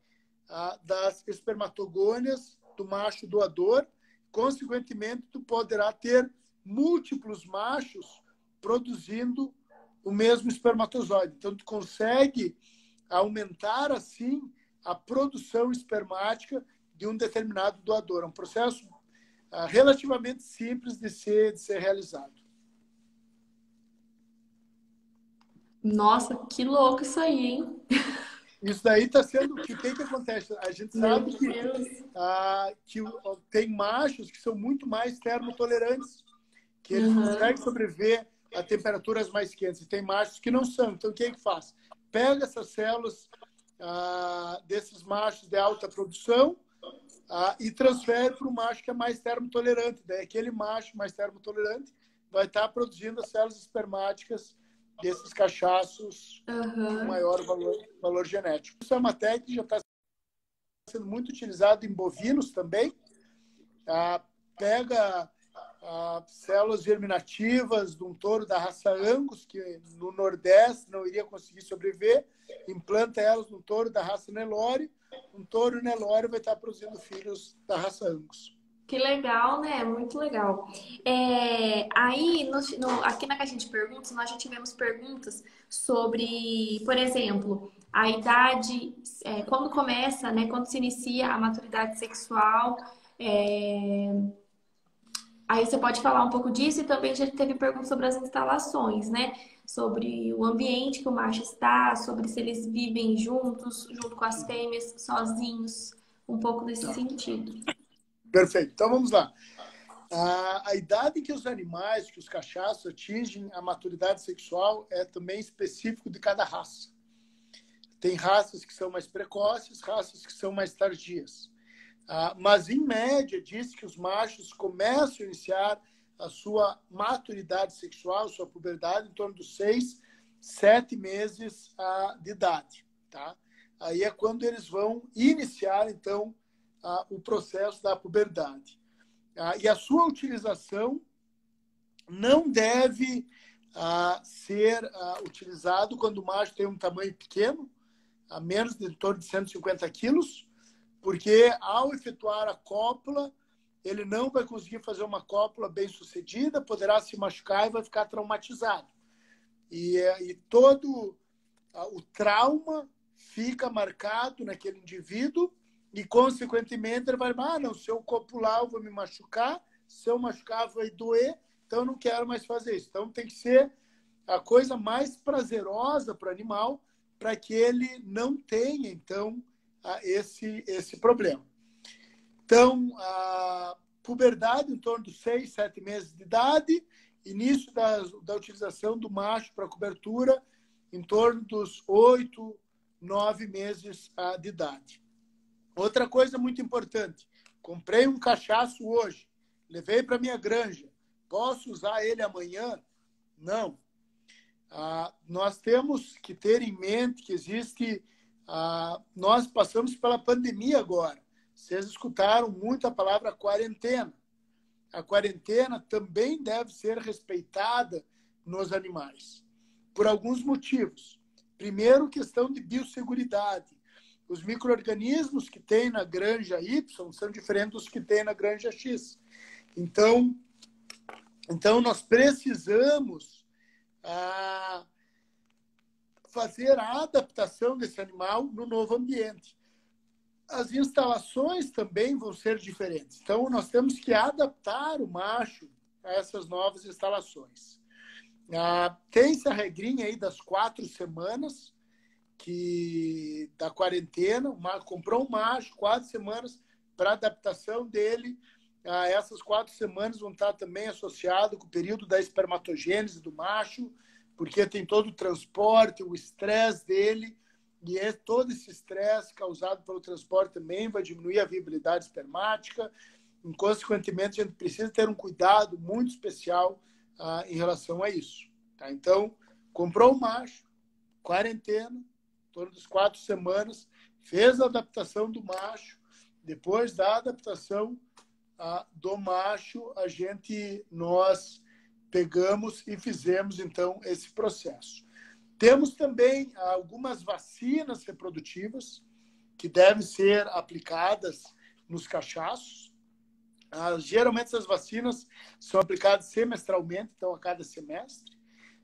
S2: das espermatogônias do macho doador. Consequentemente, tu poderá ter múltiplos machos produzindo o mesmo espermatozoide. Então, tu consegue aumentar, assim, a produção espermática de um determinado doador. É um processo relativamente simples de ser realizado.
S1: Nossa, que louco isso aí, hein?
S2: Isso daí está sendo... O que acontece? A gente
S1: Meu
S2: sabe
S1: Deus.
S2: que tem machos que são muito mais termotolerantes, que eles conseguem sobreviver a temperaturas mais quentes. E tem machos que não são. Então, o que faz? Pega essas células desses machos de alta produção e transfere para o macho que é mais termotolerante. Daí, aquele macho mais termotolerante vai estar produzindo as células espermáticas desses cachaços com maior valor genético. Isso é uma técnica que já está sendo muito utilizada em bovinos também. Pega células germinativas de um touro da raça Angus, que no Nordeste não iria conseguir sobreviver, implanta elas num touro da raça Nelore. Um touro Nelore vai estar produzindo filhos da raça Angus.
S1: Que legal, né? Muito legal. Aí, aqui na caixinha de perguntas, nós já tivemos perguntas sobre, por exemplo, a idade, quando começa, né? Quando se inicia a maturidade sexual. Aí você pode falar um pouco disso e também já teve perguntas sobre as instalações, né? Sobre o ambiente que o macho está, sobre se eles vivem juntos, junto com as fêmeas, sozinhos, um pouco nesse sentido.
S2: Perfeito. Então, vamos lá. A idade que os animais, que os cachaços atingem a maturidade sexual é também específico de cada raça. Tem raças que são mais precoces, raças que são mais tardias. Mas, em média, diz que os machos começam a iniciar a sua maturidade sexual, sua puberdade, em torno dos 6, 7 meses de idade. Tá? Aí é quando eles vão iniciar, então, o processo da puberdade. E a sua utilização não deve ser utilizado quando o macho tem um tamanho pequeno, a menos de em torno de 150 quilos, porque ao efetuar a cópula, ele não vai conseguir fazer uma cópula bem sucedida, poderá se machucar e vai ficar traumatizado. E todo o trauma fica marcado naquele indivíduo e, consequentemente, ele vai não, se eu copular, eu vou me machucar, se eu machucar, vai doer, então eu não quero mais fazer isso. Então, tem que ser a coisa mais prazerosa para o animal, para que ele não tenha, então, esse problema. Então, a puberdade em torno dos 6, 7 meses de idade, início da utilização do macho para cobertura em torno dos 8, 9 meses de idade. Outra coisa muito importante, comprei um cachaço hoje, levei para minha granja, posso usar ele amanhã? Não. Nós temos que ter em mente que existe... nós passamos pela pandemia agora. Vocês escutaram muito a palavra quarentena. A quarentena também deve ser respeitada nos animais, por alguns motivos. Primeiro, questão de biosseguridade. Os micro-organismos que tem na granja Y são diferentes dos que tem na granja X. Então nós precisamos fazer a adaptação desse animal no novo ambiente. As instalações também vão ser diferentes. Então, nós temos que adaptar o macho a essas novas instalações. Tem-se a regrinha aí das 4 semanas da quarentena. Comprou um macho, 4 semanas para adaptação dele. Essas 4 semanas vão estar também associadas com o período da espermatogênese do macho, porque tem todo o transporte, o estresse dele, e todo esse estresse causado pelo transporte também vai diminuir a viabilidade espermática. E, consequentemente, a gente precisa ter um cuidado muito especial em relação a isso. Tá? Então, comprou o macho, quarentena, em torno das 4 semanas, fez a adaptação do macho, depois da adaptação do macho, nós pegamos e fizemos, então, esse processo. Temos também algumas vacinas reprodutivas que devem ser aplicadas nos cachaços. Geralmente essas vacinas são aplicadas semestralmente, então a cada semestre.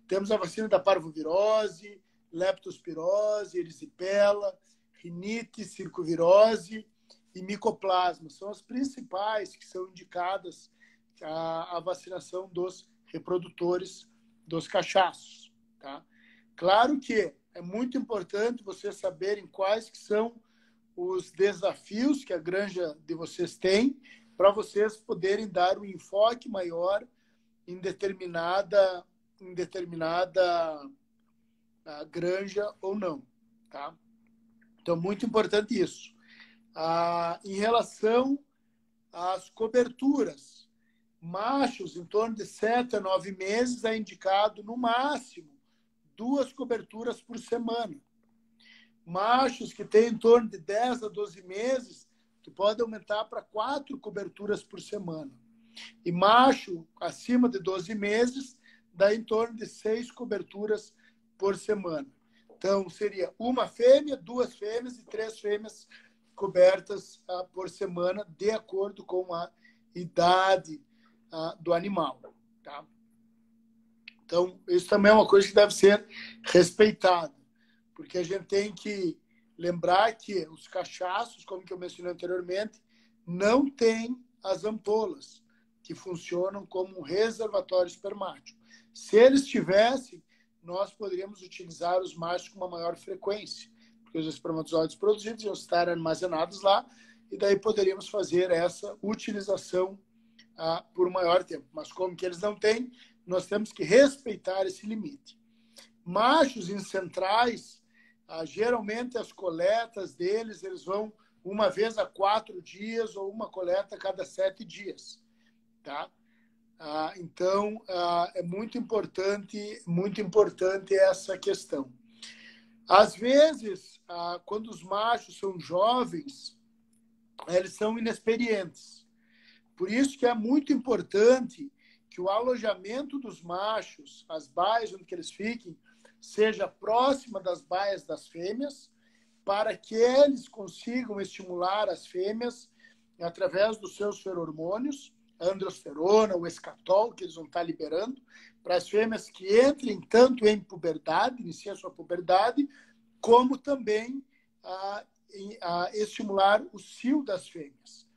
S2: Temos a vacina da parvovirose, leptospirose, erisipela, rinite, circovirose e micoplasma. São as principais que são indicadas a vacinação dos reprodutores dos cachaços. Tá? Claro que é muito importante vocês saberem quais que são os desafios que a granja de vocês tem para vocês poderem dar um enfoque maior em determinada granja ou não. Tá? Então, muito importante isso. Em relação às coberturas, machos em torno de 7 a 9 meses é indicado, no máximo, 2 coberturas por semana. Machos que têm em torno de 10 a 12 meses, tu pode aumentar para 4 coberturas por semana. E macho acima de 12 meses dá em torno de 6 coberturas por semana. Então, seria 1 fêmea, 2 fêmeas e 3 fêmeas cobertas por semana, de acordo com a idade do animal. Tá? Então, isso também é uma coisa que deve ser respeitada, porque a gente tem que lembrar que os cachaços, como que eu mencionei anteriormente, não têm as ampolas, que funcionam como um reservatório espermático. Se eles tivessem, nós poderíamos utilizar os machos com uma maior frequência, porque os espermatozoides produzidos iam estar armazenados lá, e daí poderíamos fazer essa utilização por um maior tempo. Mas como que eles não têm, nós temos que respeitar esse limite. Machos em centrais, geralmente as coletas deles, eles vão uma vez a 4 dias ou uma coleta a cada 7 dias. Tá? Então, é muito importante essa questão. Às vezes, quando os machos são jovens, eles são inexperientes. Por isso que é muito importante que o alojamento dos machos, as baias onde eles fiquem, seja próxima das baias das fêmeas, para que eles consigam estimular as fêmeas através dos seus feromônios, a androsterona, o escatol, que eles vão estar liberando, para as fêmeas que entrem tanto em puberdade, iniciem a sua puberdade, como também estimular o cio das fêmeas.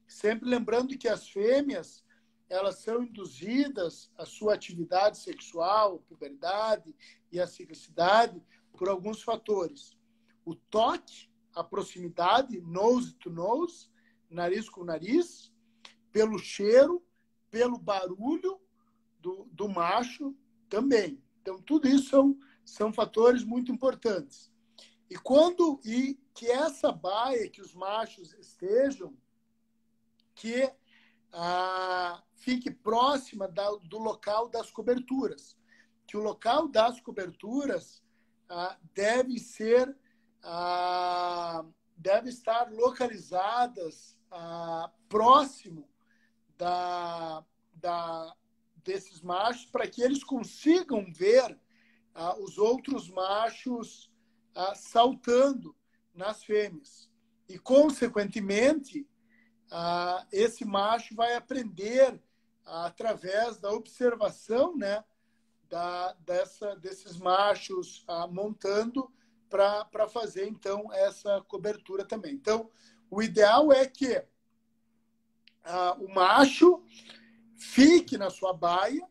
S2: Sempre lembrando que as fêmeas, elas são induzidas à sua atividade sexual, puberdade e a ciclicidade por alguns fatores. O toque, a proximidade, nose to nose, nariz com nariz, pelo cheiro, pelo barulho do macho também. Então, tudo isso são fatores muito importantes. E que essa baia, que os machos estejam, que fique próxima do local das coberturas. Que o local das coberturas deve estar localizadas próximo desses machos, para que eles consigam ver os outros machos saltando nas fêmeas. E, consequentemente, esse macho vai aprender através da observação, né, desses machos montando para fazer, então, essa cobertura também. Então, o ideal é que o macho fique na sua baia,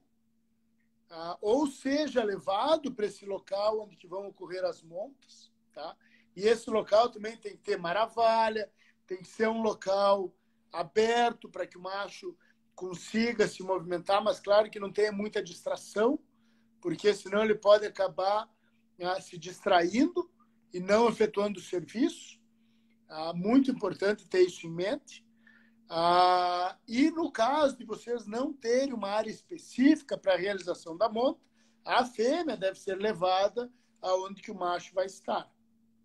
S2: ou seja levado para esse local onde que vão ocorrer as montas. Tá? E esse local também tem que ter maravalha, tem que ser um local aberto para que o macho consiga se movimentar, mas claro que não tenha muita distração, porque senão ele pode acabar se distraindo e não efetuando o serviço. Muito importante ter isso em mente. E no caso de vocês não terem uma área específica para a realização da monta, a fêmea deve ser levada aonde que o macho vai estar.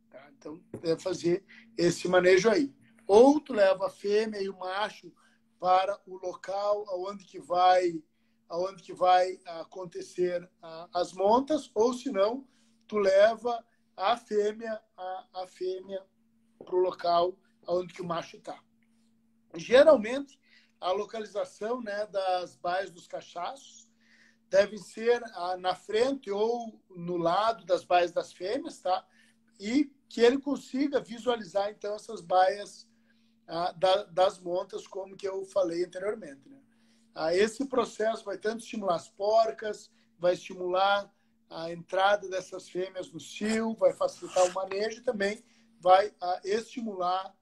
S2: Tá? Então, deve fazer esse manejo aí. Ou tu leva a fêmea e o macho para o local aonde que vai acontecer as montas, ou se não, tu leva a fêmea para o local onde que o macho está. Geralmente, a localização, né, das baias dos cachaços devem ser na frente ou no lado das baias das fêmeas, tá? E que ele consiga visualizar, então, essas baias das montas, como que eu falei anteriormente, né? Esse processo vai tanto estimular as porcas, vai estimular a entrada dessas fêmeas no cio, vai facilitar o manejo e também vai estimular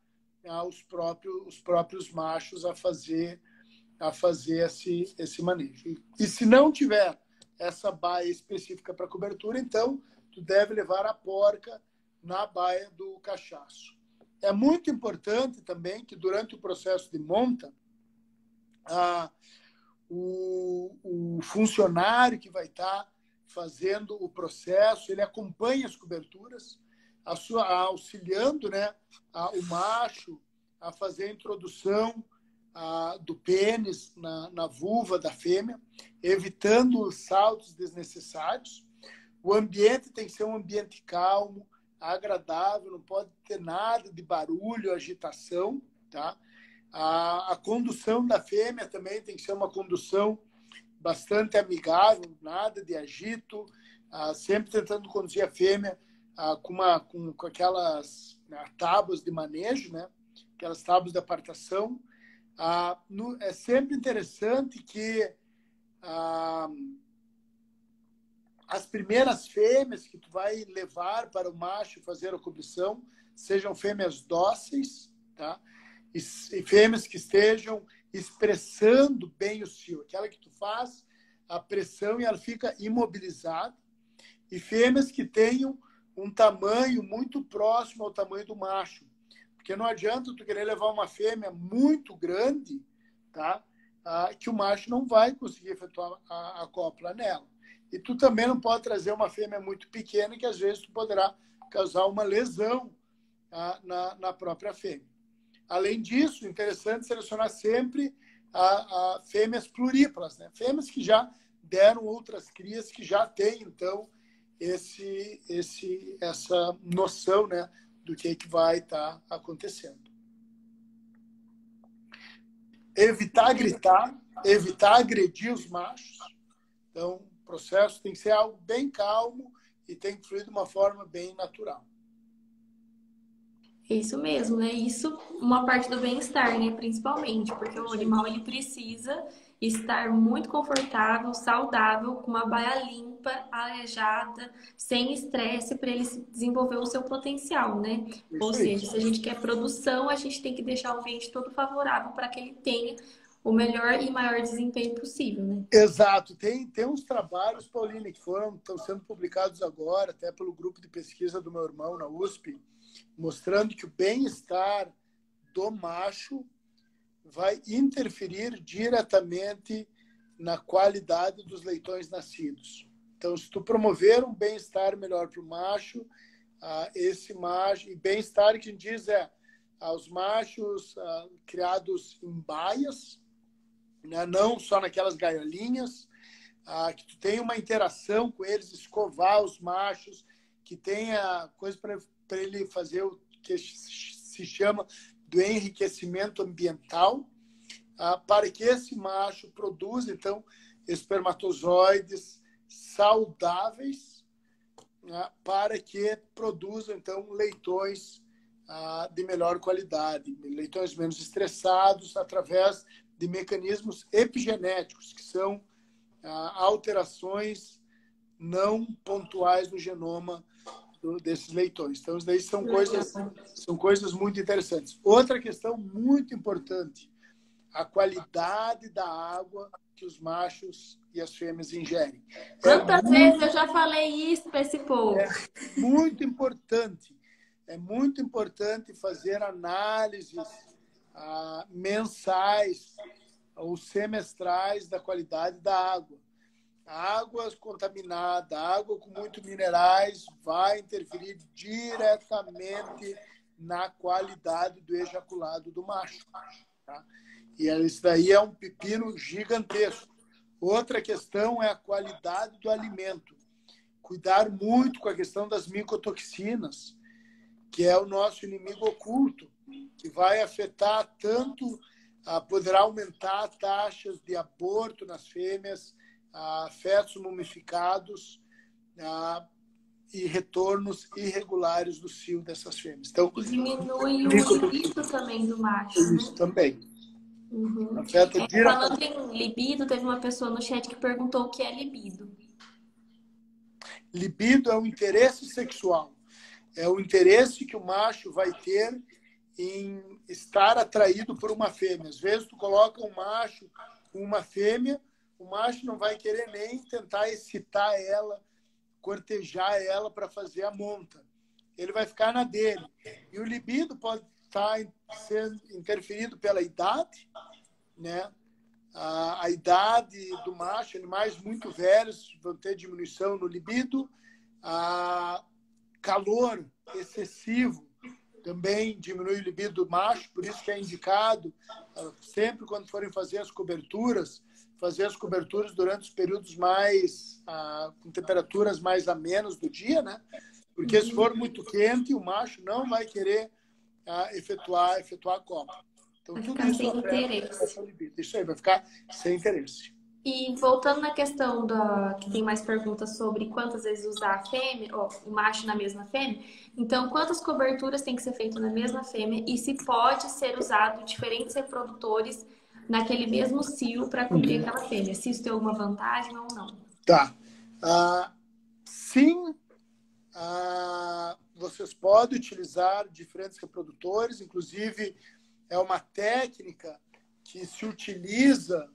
S2: os próprios machos a fazer esse manejo. E se não tiver essa baia específica para cobertura, então tu deve levar a porca na baia do cachaço. É muito importante também que durante o processo de monta, o funcionário que vai estar fazendo o processo, ele acompanha as coberturas, auxiliando, né, o macho a fazer a introdução do pênis na vulva da fêmea, evitando os saltos desnecessários. O ambiente tem que ser um ambiente calmo, agradável, não pode ter nada de barulho, agitação, tá? A condução da fêmea também tem que ser uma condução bastante amigável, nada de agito, sempre tentando conduzir a fêmea com aquelas tábuas de manejo, né? Aquelas tábuas de apartação. É sempre interessante que as primeiras fêmeas que tu vai levar para o macho fazer a cobrição sejam fêmeas dóceis, tá? E fêmeas que estejam expressando bem o cio. Aquela que tu faz a pressão e ela fica imobilizada. E fêmeas que tenham um tamanho muito próximo ao tamanho do macho. Porque não adianta tu querer levar uma fêmea muito grande, tá? Que o macho não vai conseguir efetuar a cópula nela. E tu também não pode trazer uma fêmea muito pequena, que às vezes tu poderá causar uma lesão na própria fêmea. Além disso, interessante selecionar sempre fêmeas pluríparas, né? Fêmeas que já deram outras crias, que já têm, então, essa noção, né, do que vai estar acontecendo. Evitar gritar, evitar agredir os machos. Então, o processo tem que ser algo bem calmo e tem que fluir de uma forma bem natural.
S1: É isso mesmo, né? Isso uma parte do bem-estar, né? Principalmente, porque o animal ele precisa estar muito confortável, saudável, com uma baia limpa, arejada, sem estresse, para ele desenvolver o seu potencial, né? Ou seja, se a gente quer produção, a gente tem que deixar o ambiente todo favorável para que ele tenha o melhor e maior desempenho possível, né?
S2: Exato. Tem uns trabalhos, Pauline, que estão sendo publicados agora, até pelo grupo de pesquisa do meu irmão na USP, mostrando que o bem-estar do macho vai interferir diretamente na qualidade dos leitões nascidos. Então, se tu promover um bem-estar melhor para o macho, esse macho, e bem-estar que a gente diz os machos criados em baias, né, não só naquelas gaiolinhas, que tu tenha uma interação com eles, escovar os machos, que tenha coisa para ele fazer o que se chama do enriquecimento ambiental, para que esse macho produza, então, espermatozoides saudáveis, para que produzam, então, leitões de melhor qualidade, leitões menos estressados, através de mecanismos epigenéticos, que são alterações não pontuais no genoma desses leitões. Então, isso daí são coisas muito interessantes. Outra questão muito importante, a qualidade da água que os machos e as fêmeas ingerem.
S1: Quantas vezes eu já falei isso para esse povo?
S2: É muito importante. É muito importante fazer análises mensais ou semestrais da qualidade da água. Água contaminada, água com muitos minerais, vai interferir diretamente na qualidade do ejaculado do macho. Tá? E isso daí é um pepino gigantesco. Outra questão é a qualidade do alimento. cuidar muito com a questão das micotoxinas, que é o nosso inimigo oculto, que vai afetar tanto, poderá aumentar taxas de aborto nas fêmeas, fetos mumificados e retornos irregulares do cio dessas fêmeas. Então,
S1: E diminui o libido também do macho,
S2: isso
S1: né?
S2: também.
S1: Uhum.
S2: Afeta
S1: Falando
S2: diretamente.
S1: em libido, teve uma pessoa no chat que perguntou o que é libido.
S2: Libido é o interesse sexual. É o interesse que o macho vai ter em estar atraído por uma fêmea. Às vezes tu coloca um macho com uma fêmea, o macho não vai querer nem tentar excitar ela, cortejar ela para fazer a monta. Ele vai ficar na dele. E o libido pode estar sendo interferido pela idade, né? A idade do macho, animais muito velhos vão ter diminuição no libido, calor excessivo também diminui o libido do macho, por isso que é indicado, sempre quando forem fazer as coberturas durante os períodos mais, com temperaturas mais amenas do dia, né? Porque se for muito quente, o macho não vai querer efetuar a copa. Então,
S1: Vai
S2: tudo
S1: ficar
S2: isso
S1: sem
S2: afeta
S1: interesse.
S2: o libido. Isso aí, vai ficar sem interesse.
S1: E voltando na questão que tem mais perguntas sobre quantas vezes usar a fêmea, ou o macho na mesma fêmea, então quantas coberturas tem que ser feito na mesma fêmea e se pode ser usado diferentes reprodutores naquele mesmo cio para cobrir aquela fêmea, se isso tem alguma vantagem ou não.
S2: Tá. Sim, vocês podem utilizar diferentes reprodutores, inclusive é uma técnica que se utiliza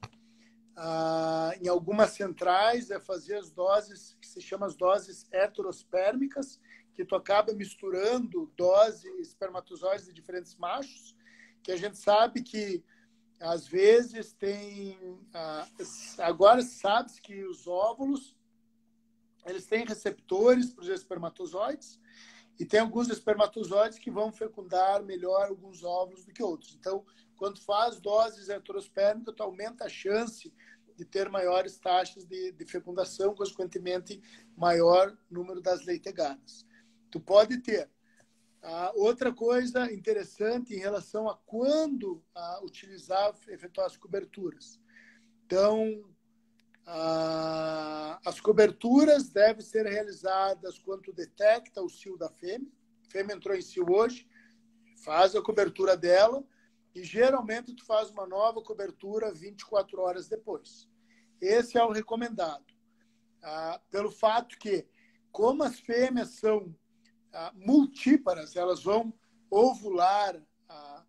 S2: em algumas centrais, é fazer as doses, que se chama as doses heterospérmicas, que tu acaba misturando doses espermatozoides de diferentes machos, que a gente sabe que às vezes tem... agora sabe-se que os óvulos eles têm receptores para os espermatozoides e tem alguns espermatozoides que vão fecundar melhor alguns óvulos do que outros. Então, quando faz doses heterospérmicas, tu aumenta a chance de ter maiores taxas de fecundação, consequentemente, maior número das leitegadas. Tu pode ter. Outra coisa interessante em relação a quando utilizar, efetuar as coberturas. Então, as coberturas devem ser realizadas quando tu detecta o cio da fêmea. A fêmea entrou em cio hoje, faz a cobertura dela e geralmente tu faz uma nova cobertura 24 horas depois. Esse é o recomendado. Pelo fato que, como as fêmeas são multíparas, elas vão ovular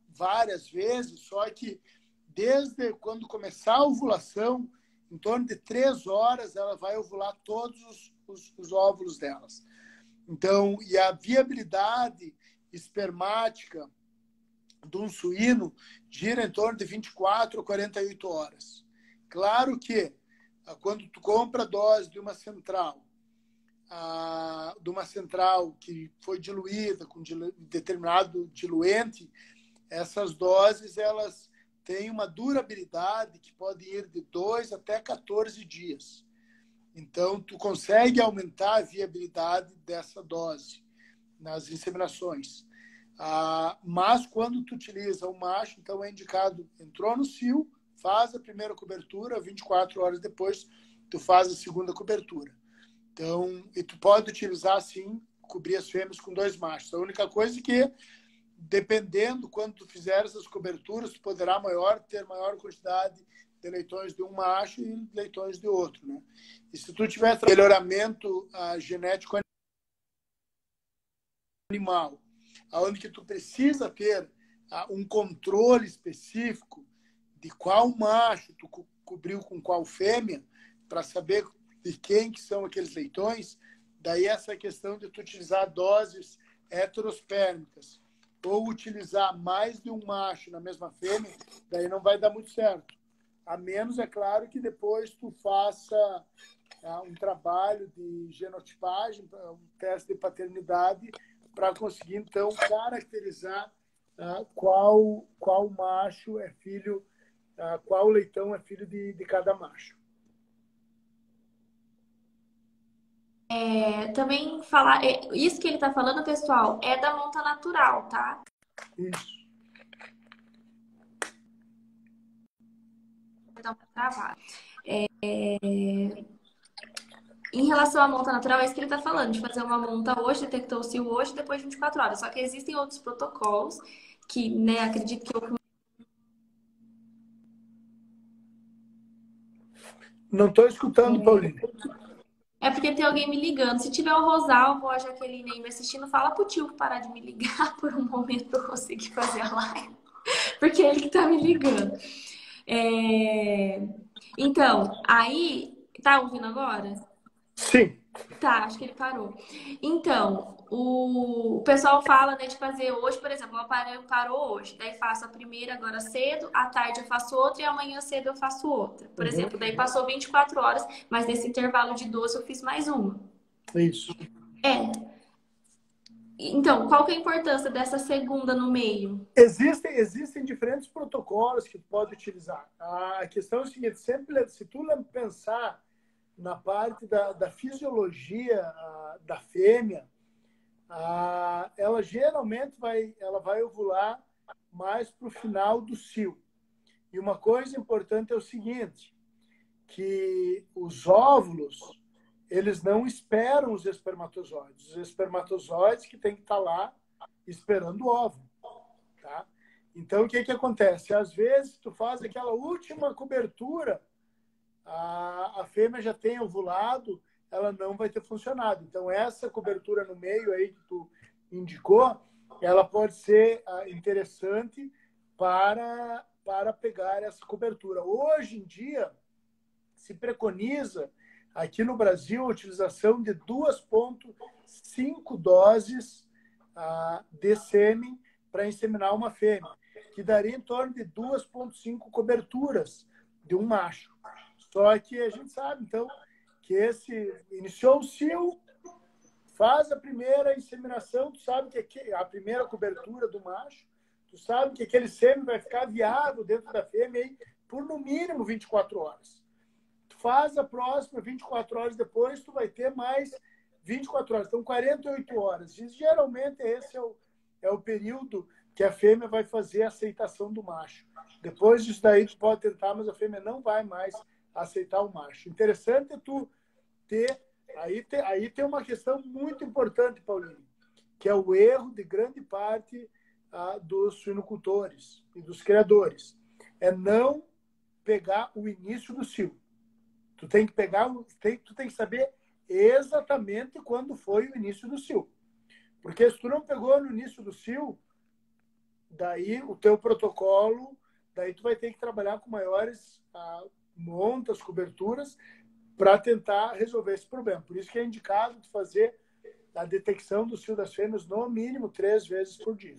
S2: várias vezes, só que desde quando começar a ovulação, em torno de 3 horas, ela vai ovular todos os óvulos delas. Então, e a viabilidade espermática de um suíno gira em torno de 24 a 48 horas. Claro que, quando tu compra a dose de uma central que foi diluída com determinado diluente, essas doses elas têm uma durabilidade que pode ir de 2 até 14 dias. Então, tu consegue aumentar a viabilidade dessa dose nas inseminações. Mas, quando tu utiliza o macho, então é indicado, entrou no cio, faz a primeira cobertura, 24 horas depois, tu faz a segunda cobertura. Então, e tu pode utilizar, sim, cobrir as fêmeas com 2 machos. A única coisa é que, dependendo quando tu fizer essas coberturas, tu poderá ter maior quantidade de leitões de um macho e leitões de outro, né? E se tu tiver melhoramento genético animal, onde que tu precisa ter um controle específico de qual macho tu cobriu com qual fêmea, para saber de quem que são aqueles leitões, daí essa questão de tu utilizar doses heterospérmicas ou utilizar mais de um macho na mesma fêmea, daí não vai dar muito certo. A menos, é claro, que depois tu faça um trabalho de genotipagem, um teste de paternidade, para conseguir, então, caracterizar qual macho é filho, qual leitão é filho de cada macho.
S1: Também falar, isso que ele tá falando, pessoal, é da monta natural, tá?
S2: Isso.
S1: Vou dar uma travada. Em relação à monta natural, é isso que ele tá falando, de fazer uma monta hoje, detectou o cio hoje, depois de 24 horas. Só que existem outros protocolos que, né, acredito que eu...
S2: Não estou escutando, Pauline.
S1: É porque tem alguém me ligando. Se tiver o Rosalvo ou a Jaqueline aí me assistindo, fala pro tio parar de me ligar por um momento pra eu conseguir fazer a live. Porque é ele que tá me ligando. É... Então, aí... Tá ouvindo agora?
S2: Sim.
S1: Tá, acho que ele parou. Então, o pessoal fala, né, de fazer hoje, por exemplo, eu parou hoje. Daí faço a primeira agora cedo, à tarde eu faço outra e amanhã cedo eu faço outra. Por
S2: Uhum.
S1: exemplo, daí passou 24 horas, mas nesse intervalo de 12 eu fiz mais uma.
S2: Isso.
S1: É. Então, qual que é a importância dessa segunda no meio?
S2: Existem diferentes protocolos que tu pode utilizar. A questão é o seguinte, sempre, se tu pensar na parte da fisiologia da fêmea, ela geralmente ela vai ovular mais para o final do cio. E uma coisa importante é o seguinte, que os óvulos, eles não esperam os espermatozoides. Os espermatozoides que tem que estar lá esperando o óvulo. Tá? Então, o que acontece? Às vezes, tu faz aquela última cobertura, a fêmea já tem ovulado, ela não vai ter funcionado. Então, essa cobertura no meio aí que tu indicou, ela pode ser interessante para pegar essa cobertura. Hoje em dia, se preconiza, aqui no Brasil, a utilização de 2,5 doses de sêmen para inseminar uma fêmea, que daria em torno de 2,5 coberturas de um macho. Só que a gente sabe, então, que esse iniciou o cio, faz a primeira inseminação, tu sabe que a primeira cobertura do macho, tu sabe que aquele sêmen vai ficar viável dentro da fêmea aí por no mínimo 24 horas. Tu faz a próxima, 24 horas depois, tu vai ter mais 24 horas. Então, 48 horas. E, geralmente, esse é o período que a fêmea vai fazer a aceitação do macho. Depois disso daí, tu pode tentar, mas a fêmea não vai mais aceitar o macho. Interessante é tu ter... Aí tem uma questão muito importante, Paulinho, que é o erro de grande parte dos suinocultores e dos criadores. É não pegar o início do cio. Tu tem que tu tem que saber exatamente quando foi o início do cio. Porque se tu não pegou no início do cio, daí o teu protocolo, daí tu vai ter que trabalhar com maiores montas, coberturas, para tentar resolver esse problema. Por isso que é indicado tu fazer a detecção do cio das fêmeas no mínimo 3 vezes por dia.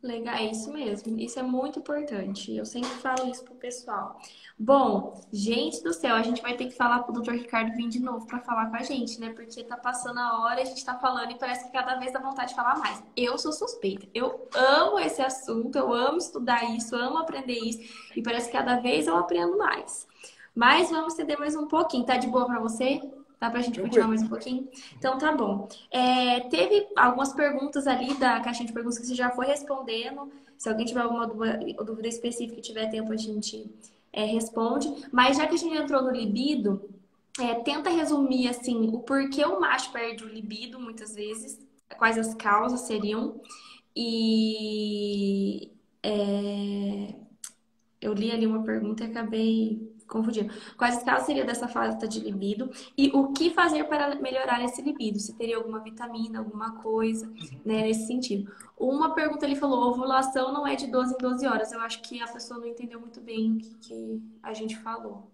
S1: Legal, é isso mesmo. Isso é muito importante. Eu sempre falo isso pro pessoal. Bom, gente do céu, a gente vai ter que falar pro Dr. Ricardo vir de novo para falar com a gente, né? Porque tá passando a hora, a gente tá falando e parece que cada vez dá vontade de falar mais. Eu sou suspeita. Eu amo esse assunto, eu amo estudar isso, amo aprender isso e parece que cada vez eu aprendo mais. Mas vamos estender mais um pouquinho. Tá de boa para você? Dá pra gente continuar
S2: Tranquilo.
S1: mais um pouquinho? Então tá bom. Teve algumas perguntas ali da caixinha de perguntas que você já foi respondendo. Se alguém tiver alguma dúvida específica e tiver tempo, a gente responde. Mas já que a gente entrou no libido, tenta resumir assim o porquê o macho perde o libido muitas vezes, quais as causas seriam. E eu li ali uma pergunta e acabei confundindo. Quais as causas seriam dessa falta de libido e o que fazer para melhorar esse libido? Se teria alguma vitamina, alguma coisa, né, nesse sentido. Uma pergunta ele falou, ovulação não é de 12 em 12 horas. Eu acho que a pessoa não entendeu muito bem o que a gente falou.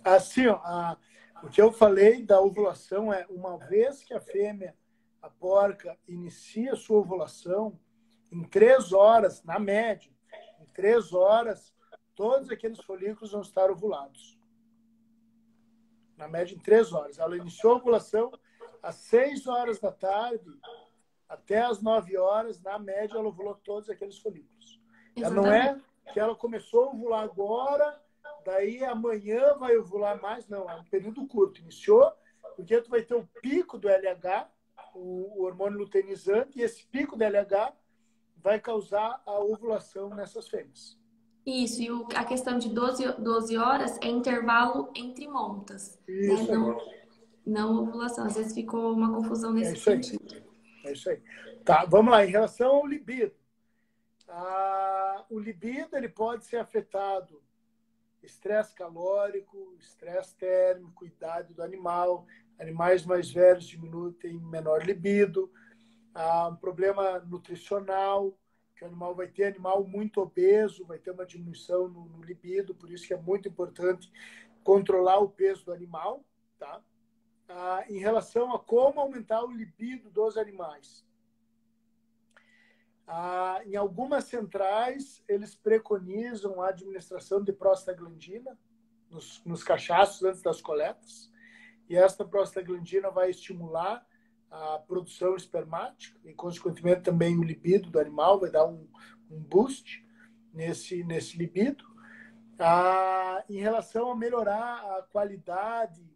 S2: Assim, ó, o que eu falei da ovulação é uma vez que a fêmea, a porca, inicia sua ovulação, em 3 horas, na média, em 3 horas, todos aqueles folículos vão estar ovulados. Na média, em 3 horas. Ela iniciou a ovulação às 6 horas da tarde, até às 9 horas, na média, ela ovulou todos aqueles folículos. Ela não
S1: Exatamente.
S2: é que ela começou a ovular agora, daí amanhã vai ovular mais, não, é um período curto, iniciou, porque tu vai ter o pico do LH, o hormônio luteinizante, e esse pico do LH vai causar a ovulação nessas fêmeas.
S1: Isso, e a questão de 12 horas é intervalo entre montas, né?
S2: Isso aí.
S1: Não ovulação. Às vezes ficou uma confusão
S2: É
S1: nesse
S2: isso aí.
S1: sentido.
S2: É isso aí. Tá, vamos lá. Em relação ao libido. O libido ele pode ser afetado estresse calórico, estresse térmico, idade do animal. Animais mais velhos diminuem, têm menor libido. Um problema nutricional, que o animal vai ter animal muito obeso, vai ter uma diminuição no libido, por isso que é muito importante controlar o peso do animal, tá? Em relação a como aumentar o libido dos animais. Em algumas centrais, eles preconizam a administração de prostaglandina nos cachaços antes das coletas. E esta prostaglandina vai estimular a produção espermática e, consequentemente, também o libido do animal, vai dar um boost nesse libido. Em relação a melhorar a qualidade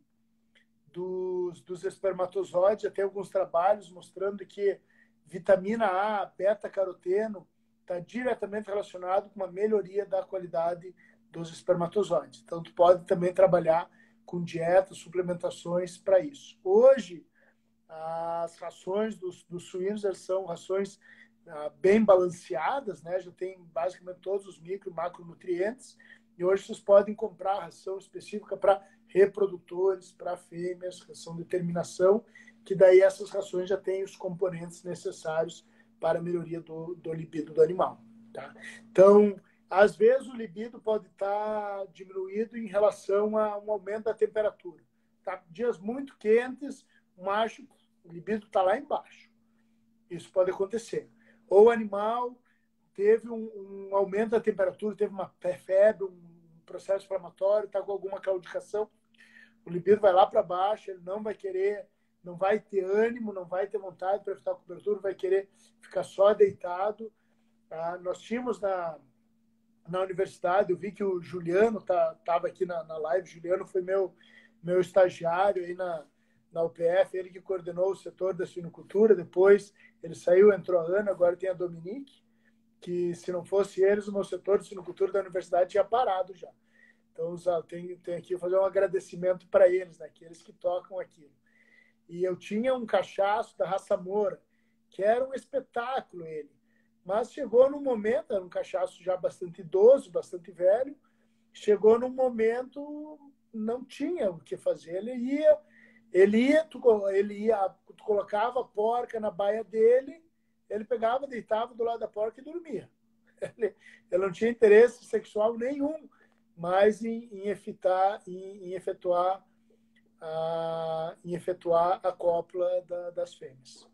S2: dos espermatozoides, até alguns trabalhos mostrando que vitamina A, beta-caroteno, está diretamente relacionado com uma melhoria da qualidade dos espermatozoides. Então, tu pode também trabalhar com dietas, suplementações para isso. Hoje, as rações dos suínos são rações bem balanceadas, né? Já tem basicamente todos os micro e macronutrientes, e hoje vocês podem comprar ração específica para reprodutores, para fêmeas, ração de terminação, que daí essas rações já têm os componentes necessários para a melhoria do libido do animal. Tá? Então, às vezes o libido pode estar diminuído em relação a um aumento da temperatura. Tá? Dias muito quentes, o macho, o libido está lá embaixo. Isso pode acontecer. Ou o animal teve um aumento da temperatura, teve uma febre, um processo inflamatório, está com alguma claudicação, o libido vai lá para baixo, ele não vai querer, não vai ter ânimo, não vai ter vontade para evitar a cobertura, vai querer ficar só deitado. Nós tínhamos na universidade, eu vi que o Juliano estava aqui na live, o Juliano foi meu estagiário aí na UPF, ele que coordenou o setor da suinocultura, depois ele saiu, entrou a Ana, agora tem a Dominique, que se não fosse eles, o meu setor de suinocultura da universidade tinha parado já. Então, tem aqui fazer um agradecimento para eles, né? Aqueles que tocam aquilo. E eu tinha um cachaço da raça Moura, que era um espetáculo ele. Mas chegou num momento, era um cachaço já bastante idoso, bastante velho, chegou num momento, não tinha o que fazer. Tu colocava a porca na baia dele, ele pegava, deitava do lado da porca e dormia. Ele não tinha interesse sexual nenhum, mas em efetuar a cópula das fêmeas.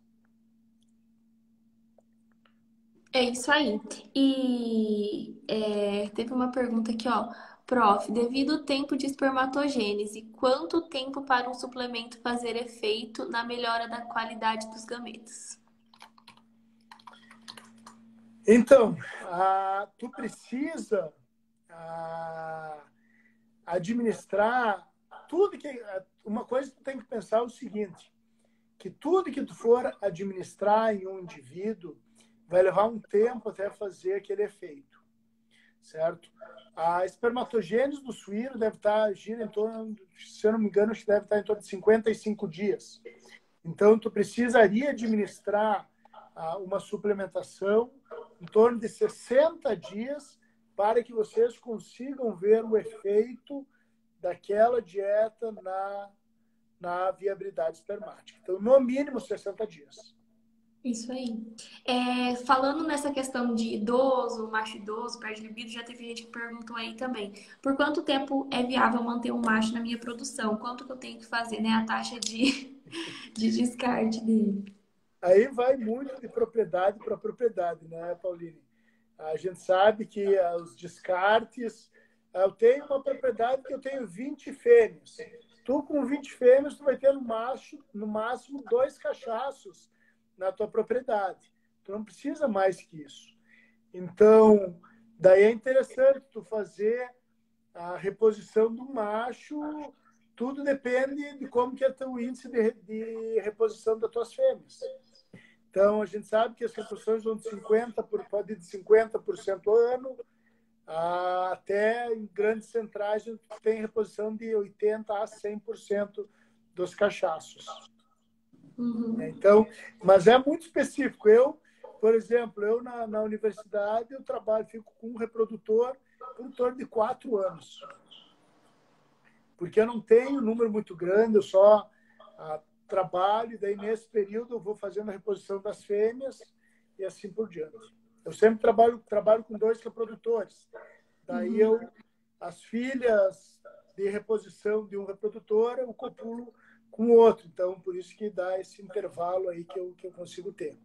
S1: É isso aí. E teve uma pergunta aqui, ó. Prof, devido ao tempo de espermatogênese, quanto tempo para um suplemento fazer efeito na melhora da qualidade dos gametas?
S2: Então, tu precisa administrar tudo que... Uma coisa que tu tem que pensar é o seguinte, que tudo que tu for administrar em um indivíduo vai levar um tempo até fazer aquele efeito, certo? A espermatogênese do suíno deve estar gira em torno, se eu não me engano, acho que deve estar em torno de 55 dias. Então, tu precisaria administrar uma suplementação em torno de 60 dias para que vocês consigam ver o efeito daquela dieta na viabilidade espermática. Então, no mínimo 60 dias.
S1: Isso aí. Falando nessa questão de idoso, macho idoso, perde libido, já teve gente que perguntou aí também. Por quanto tempo é viável manter um macho na minha produção? Quanto que eu tenho que fazer, né? A taxa de descarte dele.
S2: Aí vai muito de propriedade para propriedade, né, Pauline? A gente sabe que os descartes... Eu tenho uma propriedade que eu tenho 20 fêmeas. Tu, com 20 fêmeas, tu vai ter no máximo 2 cachaços na tua propriedade. Tu não precisa mais que isso. Então, daí é interessante tu fazer a reposição do macho, tudo depende de como que é o índice de reposição das tuas fêmeas. Então, a gente sabe que as reposições vão de 50%, pode ir de 50% ao ano, até em grandes centrais, a gente tem reposição de 80% a 100% dos cachaços. Então, mas é muito específico. Eu, por exemplo, na universidade, eu fico com um reprodutor por em torno de 4 anos. Porque eu não tenho um número muito grande, eu só trabalho, e daí nesse período eu vou fazendo a reposição das fêmeas e assim por diante. Eu sempre trabalho com 2 reprodutores. Daí as filhas de reposição de um reprodutor, eu copulo com o outro. Então, por isso que dá esse intervalo aí que eu consigo ter.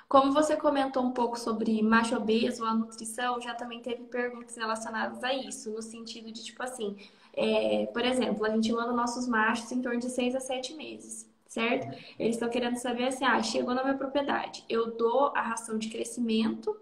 S1: Como você comentou um pouco sobre macho obeso, a nutrição, já também teve perguntas relacionadas a isso, no sentido de, tipo assim, por exemplo, a gente manda nossos machos em torno de 6 a 7 meses, certo? Eles estão querendo saber assim, chegou na minha propriedade, eu dou a ração de crescimento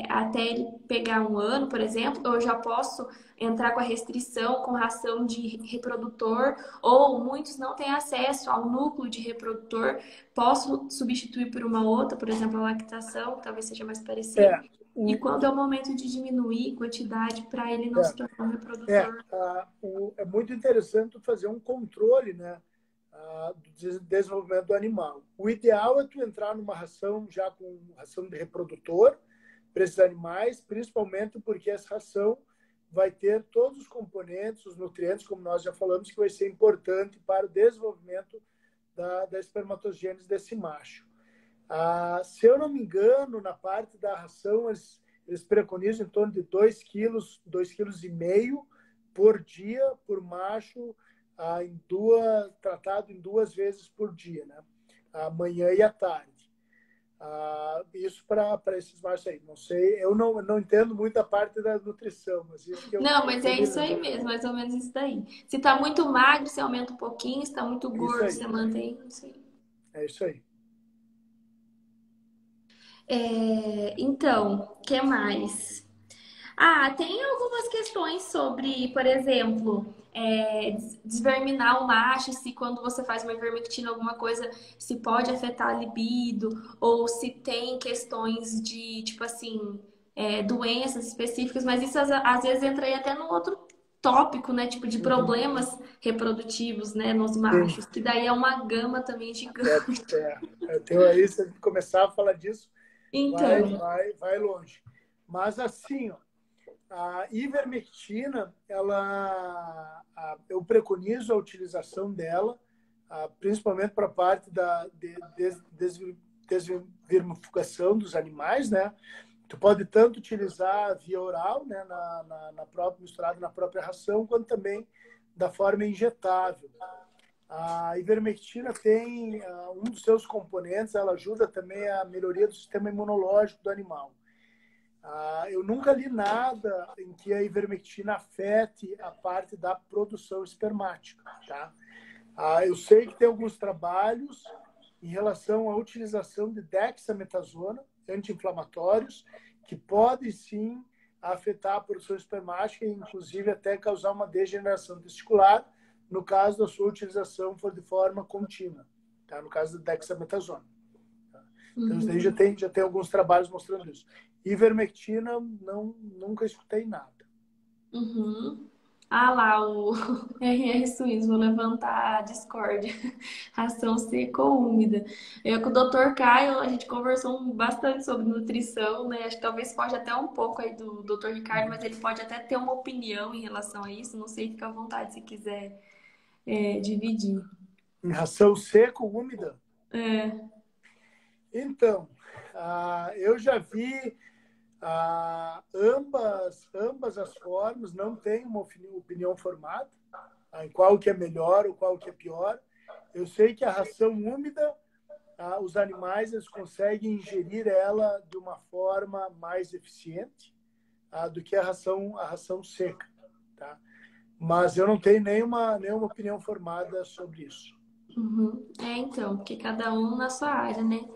S1: até ele pegar 1 ano, por exemplo, eu já posso entrar com a restrição, com ração de reprodutor, ou muitos não têm acesso ao núcleo de reprodutor, posso substituir por uma outra, por exemplo, a lactação, talvez seja mais parecido. E quando é o momento de diminuir quantidade para ele não se tornar um reprodutor?
S2: É muito interessante fazer um controle, né, do desenvolvimento do animal. O ideal é tu entrar numa ração já com ração de reprodutor para esses animais, principalmente porque essa ração vai ter todos os componentes, os nutrientes, como nós já falamos, que vai ser importante para o desenvolvimento da espermatogênese desse macho. Se eu não me engano, na parte da ração, eles preconizam em torno de 2 quilos, 2,5 kg por dia, por macho, tratado em 2 vezes por dia, né? A manhã e à tarde. Isso para esses machos aí. Não sei, eu não entendo muito a parte da nutrição, mas isso que eu...
S1: Não, mas é isso aí mesmo, mais ou menos isso daí. Se tá muito magro, você aumenta um pouquinho, se tá muito gordo, você mantém isso aí.
S2: É isso aí.
S1: Então, o que mais? Tem algumas questões sobre, por exemplo, desverminar o macho, se quando você faz uma ivermectina, alguma coisa, se pode afetar a libido, ou se tem questões de, tipo assim, doenças específicas, mas isso às vezes entra aí até no outro tópico, né? Tipo, de problemas reprodutivos, né, nos machos, que daí é uma gama também gigante.
S2: Então aí, se começar a falar disso,
S1: Então,
S2: vai longe. Mas assim, a ivermectina, eu preconizo a utilização dela, principalmente para a parte da desvermifugação dos animais, né? Tu pode tanto utilizar via oral, né, misturado na própria ração, quanto também da forma injetável. A ivermectina tem um dos seus componentes, ela ajuda também a melhoria do sistema imunológico do animal. Eu nunca li nada em que a ivermectina afete a parte da produção espermática, tá? Eu sei que tem alguns trabalhos em relação à utilização de dexametasona, anti-inflamatórios, que podem sim afetar a produção espermática e inclusive até causar uma degeneração testicular, no caso da sua utilização for de forma contínua, tá? No caso da dexametasona. Tá? Então, isso daí já tem alguns trabalhos mostrando isso. Ivermectina, nunca escutei nada.
S1: Lá, o RR Suíço, vou levantar a discórdia. Ração seca ou úmida. Eu com o Dr. Caio, a gente conversou bastante sobre nutrição, né? Acho que talvez foge até um pouco aí do Dr. Ricardo, mas ele pode até ter uma opinião em relação a isso. Não sei, fica à vontade se quiser dividir.
S2: Em ração seca ou úmida?
S1: É.
S2: Então, eu já vi ambas as formas, não tenho uma opinião formada em qual que é melhor ou qual que é pior. Eu sei que a ração úmida, os animais eles conseguem ingerir ela de uma forma mais eficiente do que a ração seca, tá? Mas eu não tenho nenhuma opinião formada sobre isso.
S1: Então, porque cada um na sua área, né?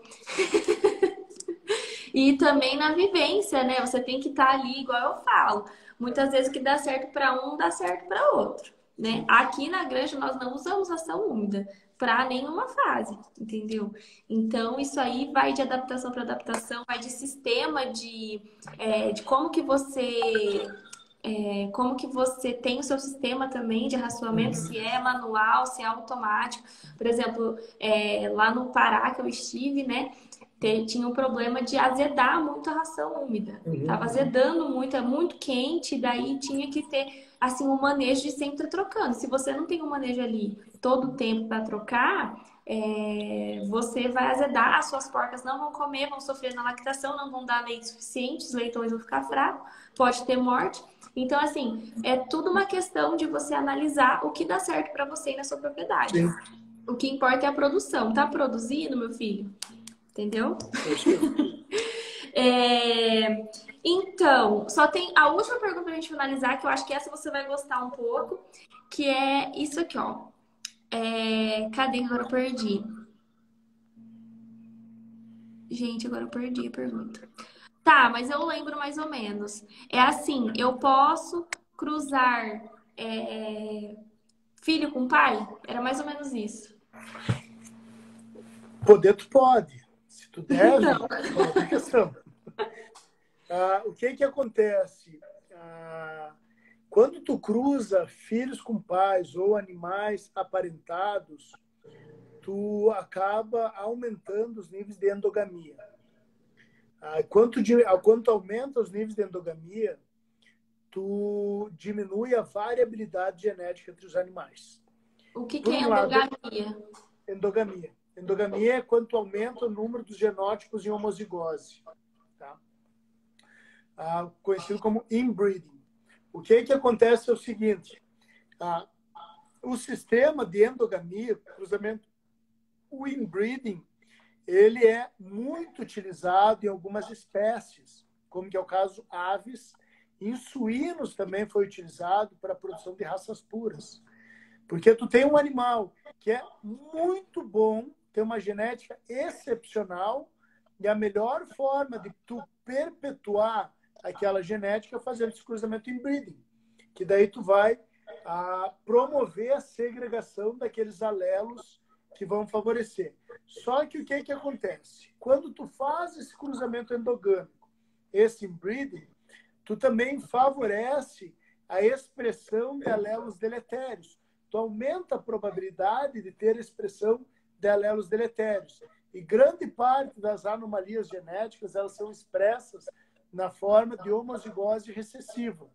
S1: E também na vivência, né? Você tem que estar ali, igual eu falo. muitas vezes o que dá certo para um, dá certo para outro, né? Aqui na granja nós não usamos ração úmida para nenhuma fase, entendeu? Então isso aí vai de adaptação para adaptação, vai de sistema de como que você tem o seu sistema também de racionamento, se é manual, se é automático. Por exemplo, lá no Pará que eu estive, né, tinha um problema de azedar muito a ração úmida. Tava azedando muito, é muito quente, daí tinha que ter assim um manejo de sempre estar trocando. Se você não tem um manejo ali todo o tempo para trocar, você vai azedar, as suas porcas não vão comer, vão sofrer na lactação, não vão dar leite suficiente, os leitões vão ficar fracos, pode ter morte. Então, assim, é tudo uma questão de você analisar o que dá certo para você e na sua propriedade.
S2: Sim.
S1: O que importa é a produção. Tá produzindo, meu filho? Entendeu? Então, só tem a última pergunta pra gente finalizar, que eu acho que essa você vai gostar um pouco, que é isso aqui, ó. Cadê que agora eu perdi? Gente, agora eu perdi a pergunta. Tá, mas eu lembro mais ou menos. É assim, eu posso cruzar filho com pai? Era mais ou menos isso.
S2: Poder tu pode. Se tu deve,
S1: Então.
S2: é outra questão. O que acontece? Quando tu cruza filhos com pais ou animais aparentados, tu acaba aumentando os níveis de endogamia. Quanto aumenta os níveis de endogamia, tu diminui a variabilidade genética entre os animais.
S1: O que é endogamia?
S2: Endogamia. Endogamia é quando aumenta o número dos genótipos em homozigose. Tá? Conhecido como inbreeding. O que acontece é o seguinte. O sistema de endogamia, cruzamento, o inbreeding, ele é muito utilizado em algumas espécies, como que é o caso aves. Em suínos também foi utilizado para a produção de raças puras. Porque tu tem um animal que é muito bom, tem uma genética excepcional, e a melhor forma de tu perpetuar aquela genética é fazendo esse cruzamento inbreeding, que daí tu vai promover a segregação daqueles alelos que vão favorecer. Só que o que acontece? Quando tu faz esse cruzamento endogâmico, esse inbreeding, tu também favorece a expressão de alelos deletérios. Tu aumenta a probabilidade de ter expressão de alelos deletérios. E grande parte das anomalias genéticas, elas são expressas na forma de homozigose recessiva.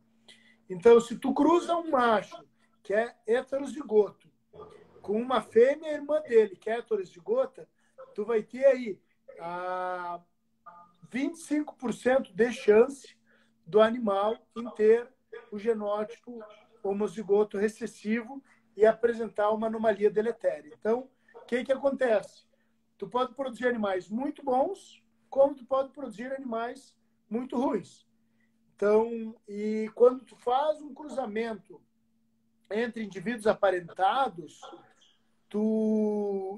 S2: Então, se tu cruza um macho que é heterozigoto com uma fêmea irmã dele, que é heterozigota, tu vai ter aí 25% de chance do animal em ter o genótipo homozigoto recessivo e apresentar uma anomalia deletéria. Então, o que acontece? Tu pode produzir animais muito bons, como tu pode produzir animais muito ruins. Então, e quando tu faz um cruzamento entre indivíduos aparentados, tu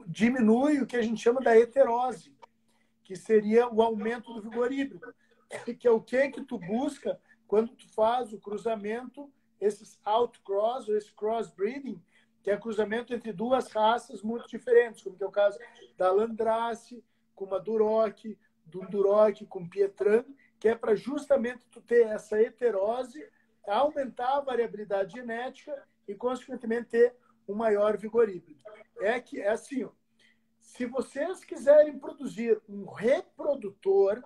S2: diminui o que a gente chama da heterose, que seria o aumento do vigor híbrido, que é o que tu busca quando tu faz o cruzamento, esses outcross, ou esse crossbreeding, que é cruzamento entre duas raças muito diferentes, como que é o caso da Landrace com uma Duroc, do Duroc com Pietran, que é para justamente tu ter essa heterose, aumentar a variabilidade genética e, consequentemente, ter um maior vigor híbrido. É assim, ó, se vocês quiserem produzir um reprodutor,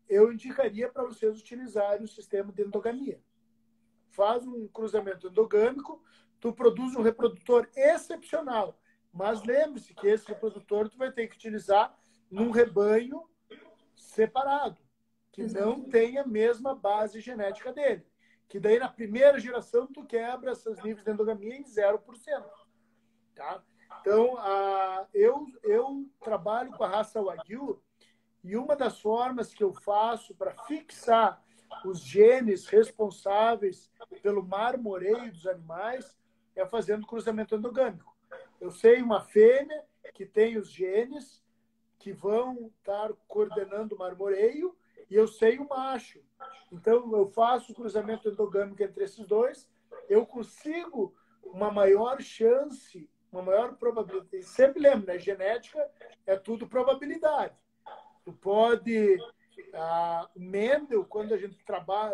S2: eu indicaria para vocês utilizarem o sistema de endogamia. Faz um cruzamento endogâmico, tu produz um reprodutor excepcional, mas lembre-se que esse reprodutor tu vai ter que utilizar num rebanho separado, que não tem a mesma base genética dele. Que daí na primeira geração tu quebra esses níveis de endogamia em 0%. Tá? Então, eu trabalho com a raça Wagyu e uma das formas que eu faço para fixar os genes responsáveis pelo marmoreio dos animais é fazendo cruzamento endogâmico. Eu sei uma fêmea que tem os genes que vão estar coordenando o marmoreio e eu sei o macho Então, eu faço o cruzamento endogâmico entre esses dois, eu consigo uma maior chance, uma maior probabilidade. E sempre lembro, né? Genética é tudo probabilidade. Tu pode... o Mendel, quando a gente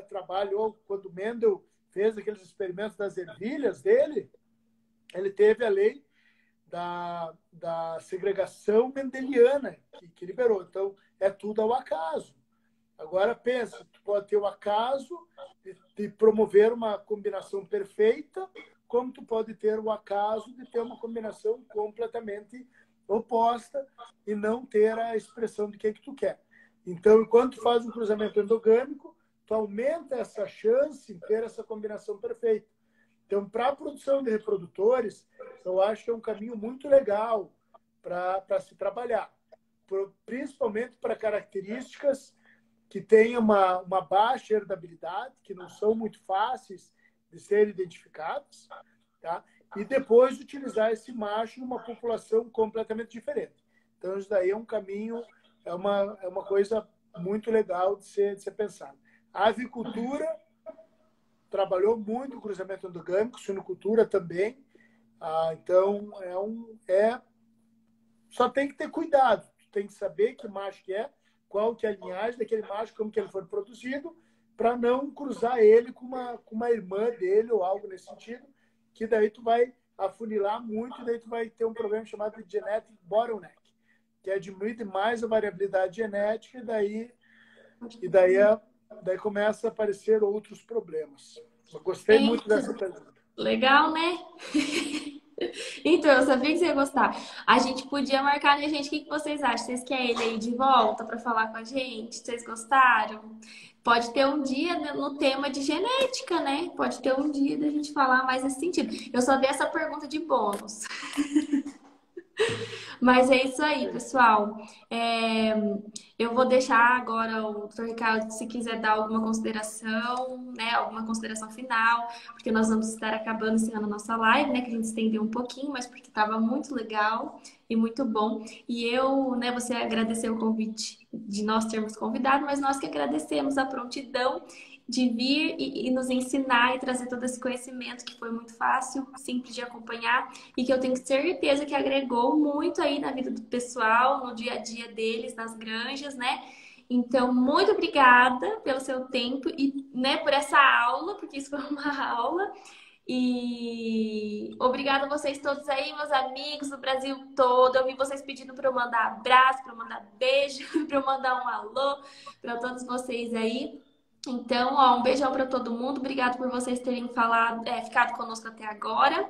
S2: trabalhou, quando o Mendel fez aqueles experimentos das ervilhas dele, ele teve a lei da segregação mendeliana que liberou. Então, é tudo ao acaso. Agora, pensa, tu pode ter o acaso de promover uma combinação perfeita, como tu pode ter o acaso de ter uma combinação completamente oposta e não ter a expressão de que tu quer. Então, enquanto tu faz um cruzamento endogâmico, tu aumenta essa chance de ter essa combinação perfeita. Então, para a produção de reprodutores, eu acho que é um caminho muito legal para se trabalhar, principalmente para características que têm uma baixa herdabilidade, que não são muito fáceis de serem identificadas, tá? E depois utilizar esse macho numa população completamente diferente. Então, isso daí é um caminho, é uma coisa muito legal de ser pensado. A avicultura trabalhou muito o cruzamento endogâmico, suinocultura também. Então, só tem que ter cuidado. Tem que saber que macho que é, qual que é a linhagem daquele macho, como que ele foi produzido, para não cruzar ele com uma irmã dele ou algo nesse sentido, que daí tu vai afunilar muito e daí tu vai ter um problema chamado de genetic bottleneck, que é diminuir demais a variabilidade genética e daí começa a aparecer outros problemas. Eu gostei muito dessa pergunta.
S1: Legal, né? Então, eu sabia que você ia gostar. A gente podia marcar, né, gente? O que vocês acham? Vocês querem ele aí de volta para falar com a gente? Vocês gostaram? Pode ter um dia no tema de genética, né? Pode ter um dia da gente falar mais nesse sentido. Eu só dei essa pergunta de bônus. Mas é isso aí, pessoal. Eu vou deixar agora o Dr. Ricardo, se quiser dar alguma consideração, né? Alguma consideração final, porque nós vamos estar acabando encerrando a nossa live, né? Que a gente estendeu um pouquinho, mas porque estava muito legal e muito bom. E eu, né, você agradeceu o convite de nós termos convidado, mas nós que agradecemos a prontidão de vir e nos ensinar e trazer todo esse conhecimento que foi muito fácil, simples de acompanhar e que eu tenho certeza que agregou muito aí na vida do pessoal, no dia a dia deles, nas granjas, né? Então, muito obrigada pelo seu tempo e, né, por essa aula, porque isso foi uma aula. E obrigada a vocês todos aí, meus amigos do Brasil todo. Eu vi vocês pedindo para eu mandar abraço, para eu mandar beijo, para eu mandar um alô para todos vocês aí. Então, ó, um beijão para todo mundo. Obrigado por vocês terem ficado conosco até agora.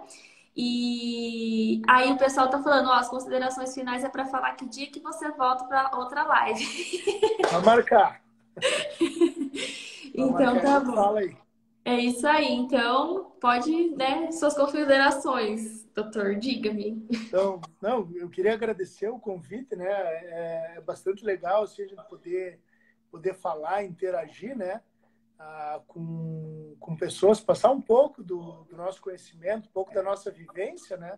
S1: E aí o pessoal tá falando, ó, as considerações finais é para falar que dia que você volta para outra live.
S2: Vai marcar.
S1: Então tá bom.
S2: Fala aí.
S1: É isso aí. Então, pode, né, suas considerações, doutor, diga-me.
S2: Então, não, eu queria agradecer o convite, né? É bastante legal assim, a gente poder falar, interagir, né? Com pessoas, passar um pouco do nosso conhecimento, um pouco da nossa vivência, né?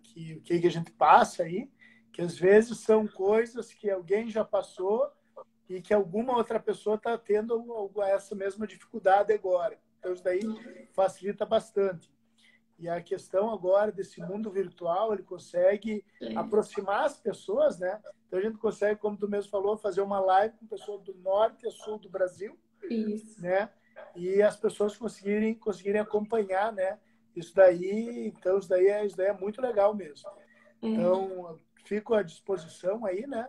S2: Que a gente passa aí, que às vezes são coisas que alguém já passou e que alguma outra pessoa está tendo essa mesma dificuldade agora. Então, isso daí facilita bastante. E a questão agora desse mundo virtual, ele consegue aproximar as pessoas, né? Então, a gente consegue, como tu mesmo falou, fazer uma live com pessoas do norte a sul do Brasil.
S1: Isso.
S2: Né? E as pessoas conseguirem acompanhar, né? Isso daí é muito legal mesmo. Então, fico à disposição aí, né?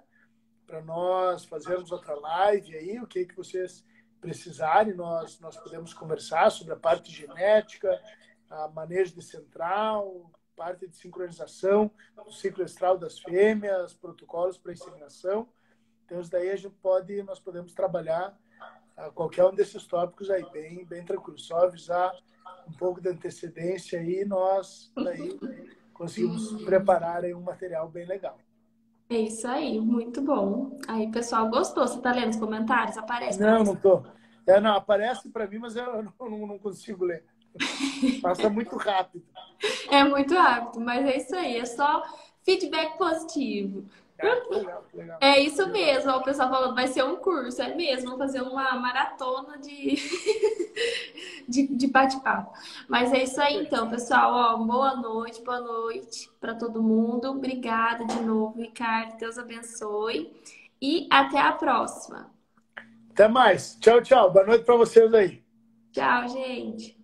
S2: Para nós fazermos outra live aí, o que vocês precisarem, nós podemos conversar sobre a parte genética, a manejo de central, parte de sincronização, o ciclo estral das fêmeas, protocolos para inseminação. Então, isso daí nós podemos trabalhar qualquer um desses tópicos aí, bem tranquilo. Só avisar um pouco de antecedência aí, nós daí conseguimos preparar aí um material bem legal.
S1: É isso aí, muito bom. Aí, pessoal, gostou? Você tá lendo os comentários? Aparece?
S2: Não tô. Não, aparece para mim, mas eu não consigo ler. Passa muito rápido.
S1: É muito rápido, mas é isso aí. É só feedback positivo.
S2: Legal, legal.
S1: É isso mesmo, ó, o pessoal falando, vai ser um curso, é mesmo, vamos fazer uma maratona de, de bate-papo. Mas é isso aí então, pessoal, ó, boa noite para todo mundo. Obrigada de novo, Ricardo, Deus abençoe e até a próxima.
S2: Até mais. Tchau, tchau. Boa noite para vocês aí.
S1: Tchau, gente.